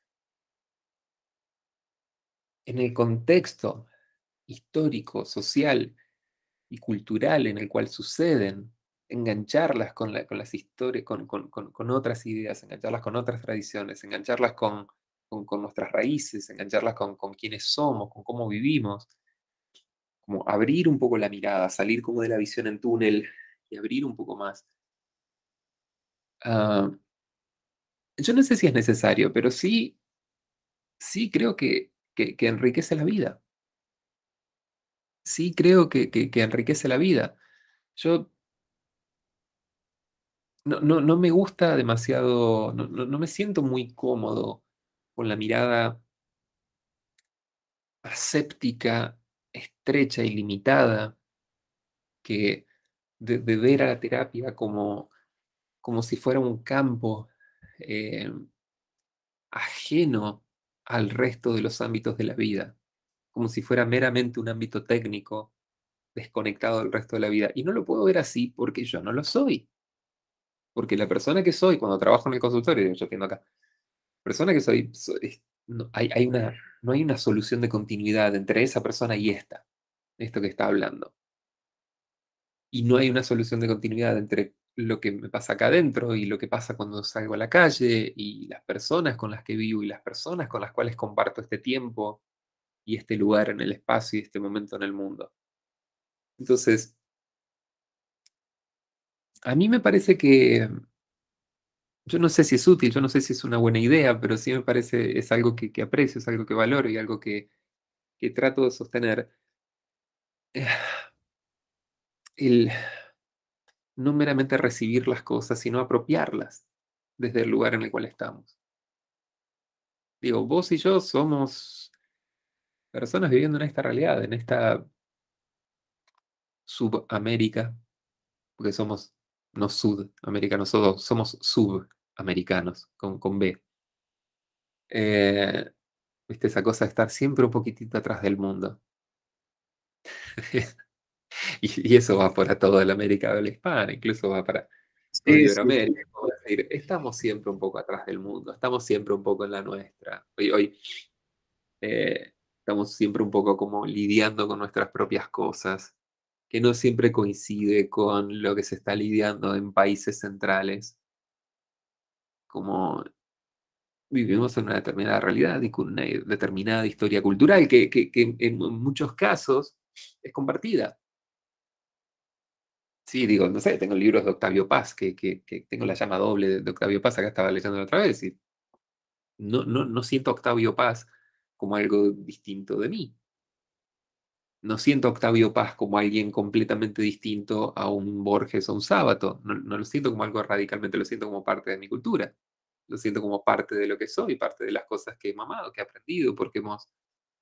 en el contexto histórico, social y cultural en el cual suceden, engancharlas con las historias, con otras ideas, engancharlas con otras tradiciones, engancharlas con nuestras raíces, engancharlas con quiénes somos, con cómo vivimos, como abrir un poco la mirada, salir como de la visión en túnel y abrir un poco más. Ah, yo no sé si es necesario, pero sí, sí creo que enriquece la vida. Sí creo que enriquece la vida. Yo no me gusta demasiado, no me siento muy cómodo con la mirada aséptica, estrecha y limitada que de ver a la terapia como si fuera un campo eh, ajeno al resto de los ámbitos de la vida, como si fuera meramente un ámbito técnico desconectado del resto de la vida. Y no lo puedo ver así porque yo no lo soy. Porque la persona que soy cuando trabajo en el consultorio, yo atiendo acá, persona que soy, no, no hay una solución de continuidad entre esa persona y esto que está hablando. Y no hay una solución de continuidad entre lo que me pasa acá adentro y lo que pasa cuando salgo a la calle y las personas con las que vivo y las personas con las cuales comparto este tiempo y este lugar en el espacio y este momento en el mundo. Entonces, a mí me parece que, yo no sé si es útil, yo no sé si es una buena idea, pero sí me parece, es algo que aprecio, es algo que valoro y algo que trato de sostener. Eh, El no meramente recibir las cosas, sino apropiarlas desde el lugar en el cual estamos. Digo, vos y yo somos personas viviendo en esta realidad, en esta subamérica, porque somos, no sudamericanos, somos subamericanos, con B. Eh, ¿Viste esa cosa de estar siempre un poquitito atrás del mundo? Y eso va para toda la América habla hispana, incluso va para toda Sí, sí, Iberoamérica. Como decir, estamos siempre un poco atrás del mundo, estamos siempre un poco en la nuestra. Hoy estamos siempre un poco como lidiando con nuestras propias cosas, que no siempre coincide con lo que se está lidiando en países centrales, como vivimos en una determinada realidad y con una determinada historia cultural que en muchos casos es compartida. Sí, digo, no sé, tengo libros de Octavio Paz, que tengo la llama doble de Octavio Paz, acá estaba leyendo otra vez, y no siento a Octavio Paz como algo distinto de mí. No siento a Octavio Paz como alguien completamente distinto a un Borges o un Sábato. No lo siento como algo radicalmente, lo siento como parte de mi cultura. Lo siento como parte de lo que soy, parte de las cosas que he mamado, que he aprendido, porque hemos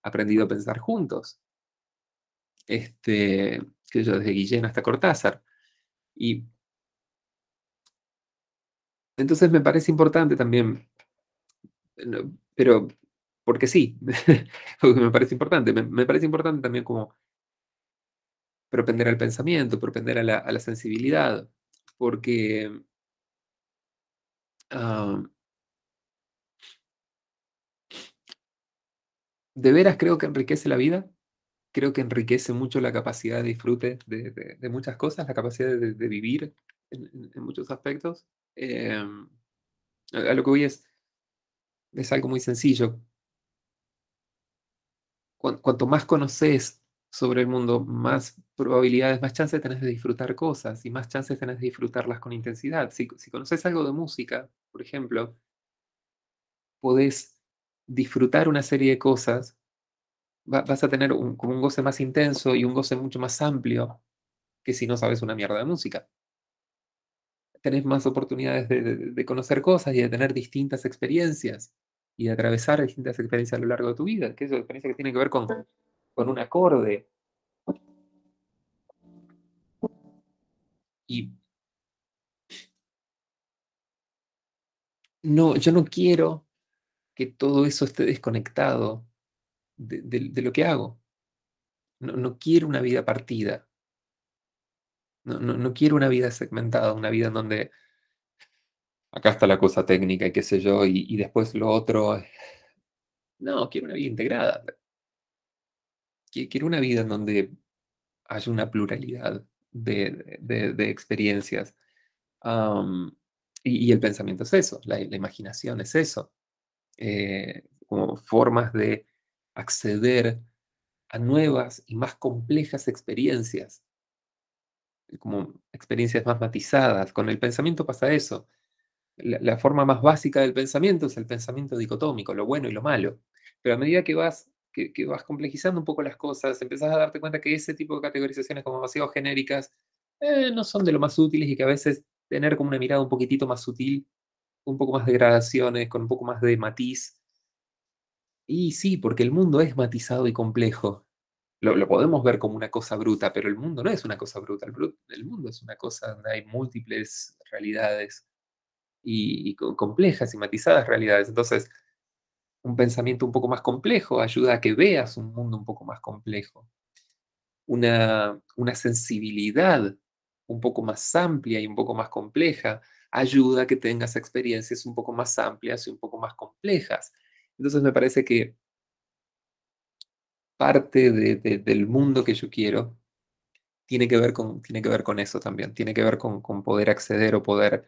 aprendido a pensar juntos. Que yo desde Guillén hasta Cortázar. Y entonces me parece importante también, pero porque sí, porque me parece importante, me parece importante también como propender al pensamiento, propender a la sensibilidad, porque ah, de veras creo que enriquece la vida, creo que enriquece mucho la capacidad de disfrute de muchas cosas, la capacidad de vivir en muchos aspectos. A lo que voy es algo muy sencillo. Cuanto más conoces sobre el mundo, más probabilidades, más chances tenés de disfrutar cosas y más chances tenés de disfrutarlas con intensidad. Si conoces algo de música, por ejemplo, podés disfrutar una serie de cosas, vas a tener como un goce más intenso y un goce mucho más amplio que si no sabes una mierda de música. Tenés más oportunidades de conocer cosas y de tener distintas experiencias y de atravesar distintas experiencias a lo largo de tu vida, que es experiencia que tiene que ver con un acorde. Y no, yo no quiero que todo eso esté desconectado de lo que hago. No quiero una vida partida. No quiero una vida segmentada, una vida en donde acá está la cosa técnica y qué sé yo, y después lo otro. No, quiero una vida integrada. Quiero una vida en donde haya una pluralidad de experiencias. Am, y el pensamiento es eso, la imaginación es eso. como formas de acceder a nuevas y más complejas experiencias, como experiencias más matizadas. Con el pensamiento pasa eso. La forma más básica del pensamiento es el pensamiento dicotómico, lo bueno y lo malo. Pero a medida que vas complejizando un poco las cosas, empezás a darte cuenta que ese tipo de categorizaciones como demasiado genéricas no son de lo más útiles y que a veces tener como una mirada un poquitito más sutil, un poco más de gradaciones, con un poco más de matiz. Y sí, porque el mundo es matizado y complejo. Lo podemos ver como una cosa bruta, pero el mundo no es una cosa bruta. El mundo es una cosa donde hay múltiples realidades y complejas y matizadas realidades. Entonces, un pensamiento un poco más complejo ayuda a que veas un mundo un poco más complejo. Una sensibilidad un poco más amplia y un poco más compleja ayuda a que tengas experiencias un poco más amplias y un poco más complejas. Entonces me parece que parte del mundo que yo quiero tiene que ver con eso también, tiene que ver con poder acceder o poder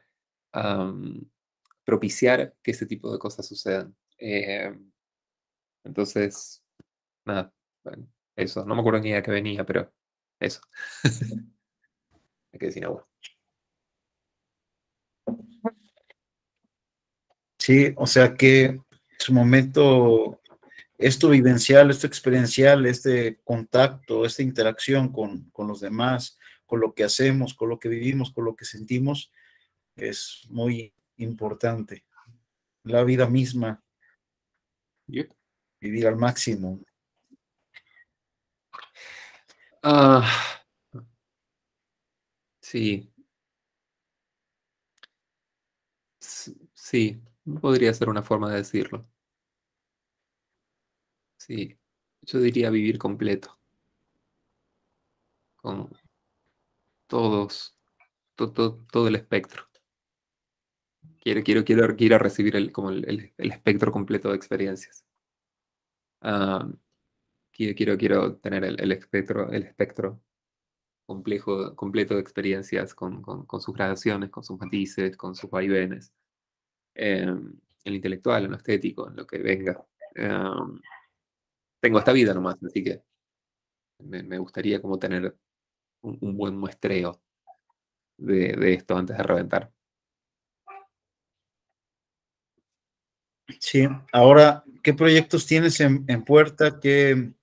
am, propiciar que ese tipo de cosas sucedan. Entonces, nada, bueno, eso, no me acuerdo ni de qué venía, pero eso. Me quedé sin agua. Sí, o sea que su momento, esto vivencial, esto experiencial, este contacto, esta interacción con los demás, con lo que hacemos, con lo que vivimos, con lo que sentimos, es muy importante. La vida misma, Yep. vivir al máximo. Ah, sí, sí, podría ser una forma de decirlo. Sí, yo diría vivir completo, con todos, todo el espectro. Quiero recibir como el espectro completo de experiencias. Ah, quiero tener el espectro completo de experiencias con sus gradaciones, con sus matices, con sus vaivenes, en lo intelectual, en lo estético, en lo que venga. Tengo esta vida nomás, así que me gustaría como tener un buen muestreo de esto antes de reventar. Sí, ahora, ¿qué proyectos tienes en puerta? ¿Qué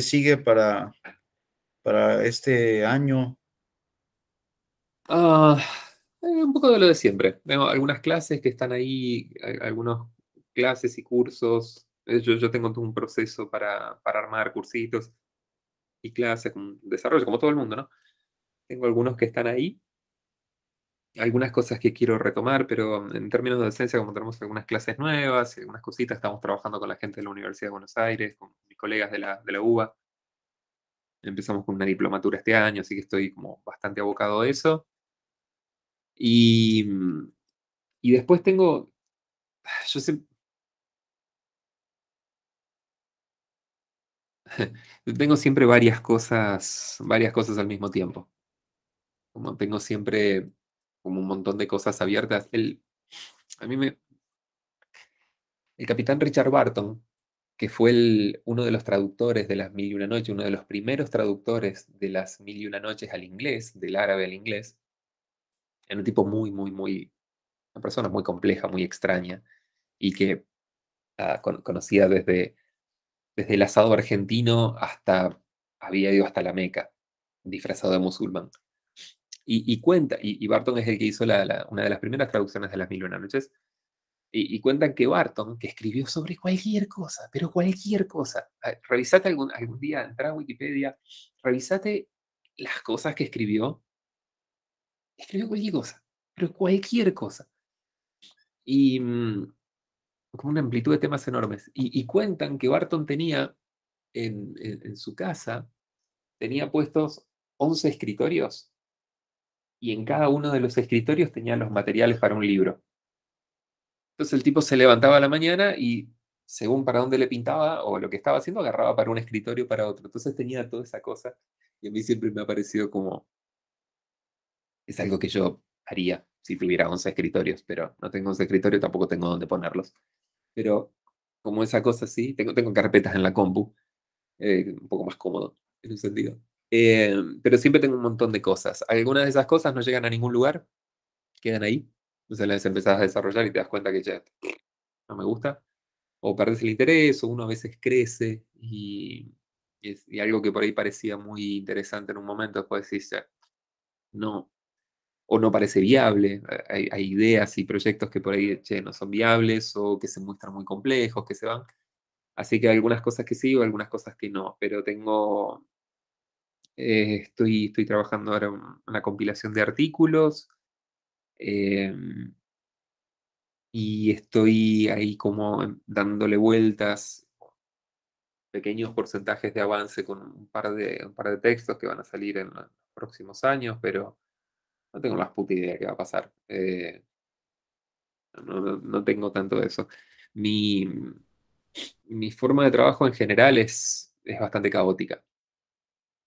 sigue para este año? Ah, un poco de lo de siempre. Tengo algunas clases que están ahí, algunas clases y cursos. Yo tengo todo un proceso para armar cursitos y clases, con desarrollo, como todo el mundo, ¿no? Tengo algunos que están ahí, algunas cosas que quiero retomar, pero en términos de docencia, como tenemos algunas clases nuevas, y algunas cositas, estamos trabajando con la gente de la Universidad de Buenos Aires, con mis colegas de la UBA. Empezamos con una diplomatura este año, así que estoy como bastante abocado a eso. Y, y después yo siempre, tengo siempre varias cosas al mismo tiempo. Como tengo siempre como un montón de cosas abiertas. A mí el capitán Richard Barton, que fue uno de los traductores de las Mil y una Noches, uno de los primeros traductores de las Mil y una Noches al inglés, del árabe al inglés, era un tipo una persona muy compleja, muy extraña, y que conocía desde el asado argentino había ido hasta la Meca, disfrazado de musulmán. Y cuenta, y Barton es el que hizo una de las primeras traducciones de las Mil y una Noches, y cuentan que Barton, que escribió sobre cualquier cosa, pero cualquier cosa, revisate algún día, entra a Wikipedia, revisate las cosas que escribió cualquier cosa, pero cualquier cosa. Y como una amplitud de temas enormes. Y cuentan que Barton tenía en su casa, tenía puestos 11 escritorios y en cada uno de los escritorios tenía los materiales para un libro. Entonces el tipo se levantaba a la mañana y según para dónde le pintaba o lo que estaba haciendo, agarraba para un escritorio para otro. Entonces tenía toda esa cosa y a mí siempre me ha parecido como, es algo que yo haría si tuviera 11 escritorios, pero no tengo 11 escritorios, tampoco tengo dónde ponerlos. Pero como esa cosa así. Tengo carpetas en la compu, un poco más cómodo en un sentido. Pero siempre tengo un montón de cosas. Algunas de esas cosas no llegan a ningún lugar, quedan ahí. Entonces las empezás a desarrollar y te das cuenta que ya no me gusta. O perdés el interés, o uno a veces crece y algo que por ahí parecía muy interesante en un momento, después decís, "Ya, no, o no parece viable". Hay ideas y proyectos que por ahí, che, no son viables o que se muestran muy complejos, que se van. Así que hay algunas cosas que sí o algunas cosas que no, pero estoy trabajando ahora en una compilación de artículos, em, y estoy ahí como dándole vueltas, pequeños porcentajes de avance con un par de textos que van a salir en los próximos años, pero no tengo la puta idea qué va a pasar. No tengo tanto de eso. Mi, mi forma de trabajo en general es bastante caótica.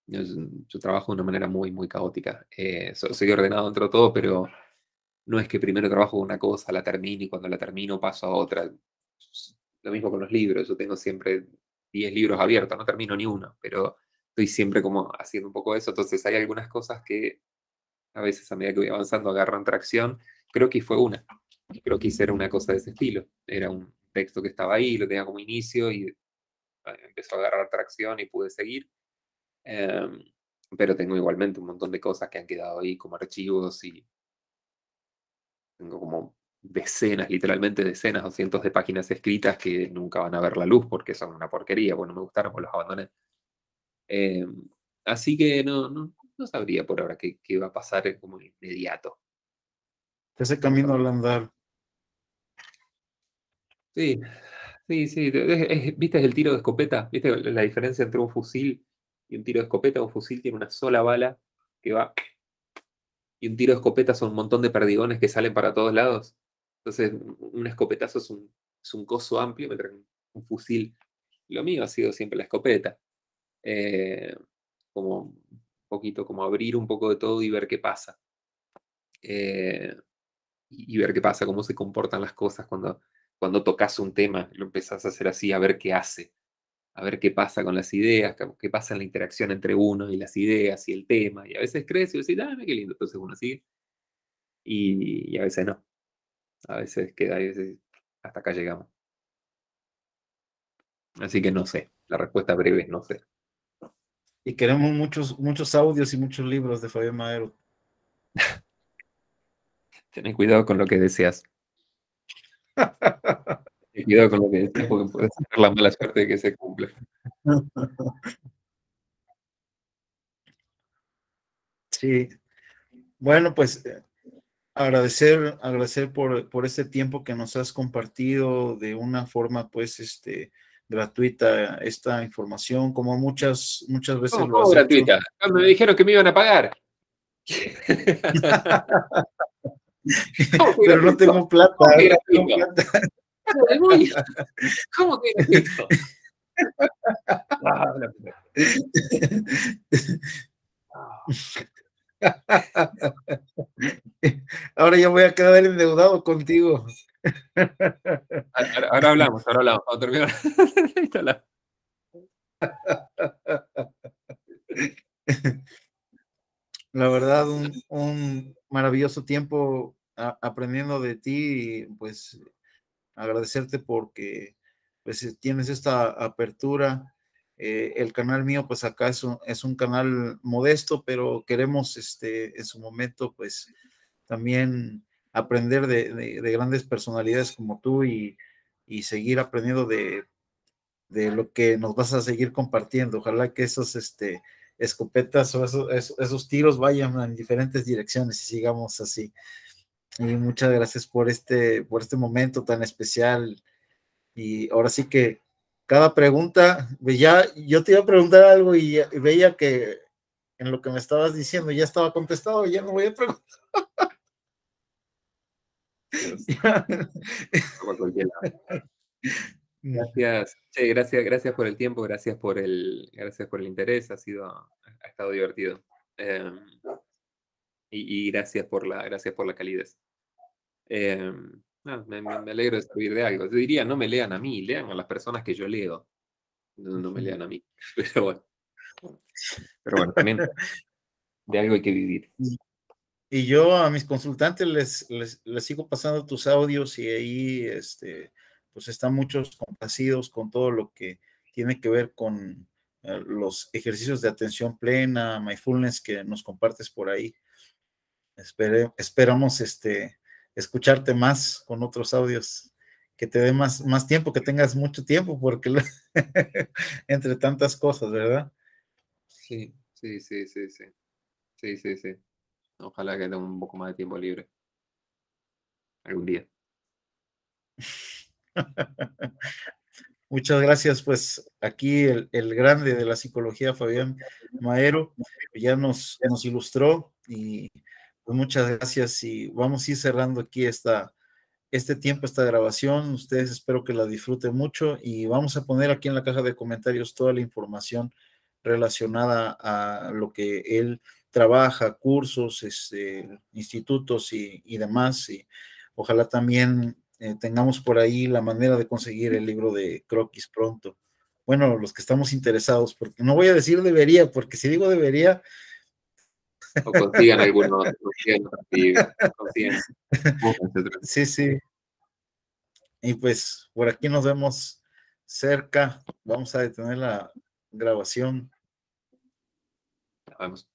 Yo trabajo de una manera muy, muy caótica. Soy ordenado dentro de todo, pero no es que primero trabajo una cosa, la termino y cuando la termino paso a otra. Lo mismo con los libros. Yo tengo siempre 10 libros abiertos, no termino ni uno, pero estoy siempre como haciendo un poco eso. Entonces hay algunas cosas que a veces a medida que voy avanzando agarran tracción. Creo que fue una. Creo que hice era una cosa de ese estilo. Era un texto que estaba ahí, lo tenía como inicio y empezó a agarrar tracción y pude seguir. Em, pero tengo igualmente un montón de cosas que han quedado ahí como archivos y tengo como decenas, literalmente decenas o cientos de páginas escritas que nunca van a ver la luz porque son una porquería, bueno, me gustaron, pues los abandoné. Em, Así que no sabría por ahora qué va a pasar como inmediato. Ese Vamos a camino ver. al andar. Sí, sí, sí. ¿Viste el tiro de escopeta? ¿Viste la diferencia entre un fusil y un tiro de escopeta? Un fusil tiene una sola bala que va, y un tiro de escopeta son un montón de perdigones que salen para todos lados. Entonces, un escopetazo es un coso amplio, mientras que un fusil. Lo mío ha sido siempre la escopeta. Eh, Como un poquito, como abrir un poco de todo y ver qué pasa. Eh, y ver qué pasa, cómo se comportan las cosas cuando tocas un tema, lo empezás a hacer así, a ver qué hace, a ver qué pasa con las ideas, qué pasa en la interacción entre uno y las ideas y el tema. Y a veces crees y decís, ah, mira qué lindo, entonces uno sigue. Y a veces no. A veces queda ahí, hasta acá llegamos. Así que no sé. La respuesta breve es no sé. Y queremos muchos, muchos audios y muchos libros de Fabián Madero. Ten cuidado con lo que deseas. Ten cuidado con lo que deseas porque puedes tener la mala suerte de que se cumpla. Sí, bueno, pues agradecer por este tiempo que nos has compartido de una forma, pues, gratuita esta información, como muchas veces lo ¿Cómo has hecho. gratuita? Ah, me dijeron que me iban a pagar. ¿Cómo que Pero no gratuito? tengo plata, ¿Cómo que no tengo gratuito? plata. No, ¿cómo que gratuito? Ah, Ahora ya voy a quedar endeudado contigo. ahora hablamos, ahora hablamos. Cuando termine la- La verdad, un maravilloso tiempo aprendiendo de ti y pues agradecerte porque pues tienes esta apertura. El canal mío pues acá es un canal modesto, pero queremos en su momento pues también aprender de grandes personalidades como tú y seguir aprendiendo de lo que nos vas a seguir compartiendo. Ojalá que esos escopetas o esos tiros vayan en diferentes direcciones y sigamos así. Y muchas gracias por este momento tan especial. Y ahora sí que cada pregunta, ya yo te iba a preguntar algo y veía que en lo que me estabas diciendo ya estaba contestado, ya no voy a preguntar. Dios, por cualquier lado. Gracias, che, gracias por el tiempo, gracias por el interés, ha estado divertido. Y gracias por la calidez. Me alegro de servir de algo. Yo diría, no me lean a mí, lean a las personas que yo leo. No me lean a mí. Pero bueno, también de algo hay que vivir. Y yo a mis consultantes les sigo pasando tus audios y ahí pues están muchos complacidos con todo lo que tiene que ver con los ejercicios de atención plena, mindfulness que nos compartes por ahí. Esperamos escucharte más con otros audios, que te dé más tiempo, que tengas mucho tiempo, porque entre tantas cosas, ¿verdad? Sí, sí, sí, sí, sí. Sí, sí, sí. Ojalá que tenga un poco más de tiempo libre algún día. Muchas gracias, pues aquí el grande de la psicología, Fabián Maero, ya nos ilustró y pues muchas gracias y vamos a ir cerrando aquí este tiempo, esta grabación. Ustedes espero que la disfruten mucho y vamos a poner aquí en la caja de comentarios toda la información relacionada a lo que él trabaja, cursos, institutos y demás. Y ojalá también tengamos por ahí la manera de conseguir el libro de Croquis pronto. Bueno, los que estamos interesados, porque no voy a decir debería, porque si digo debería. O consigan algunos, consigan otras actividades, consigan, Sí, sí. Y pues por aquí nos vemos cerca. Vamos a detener la grabación. Vamos.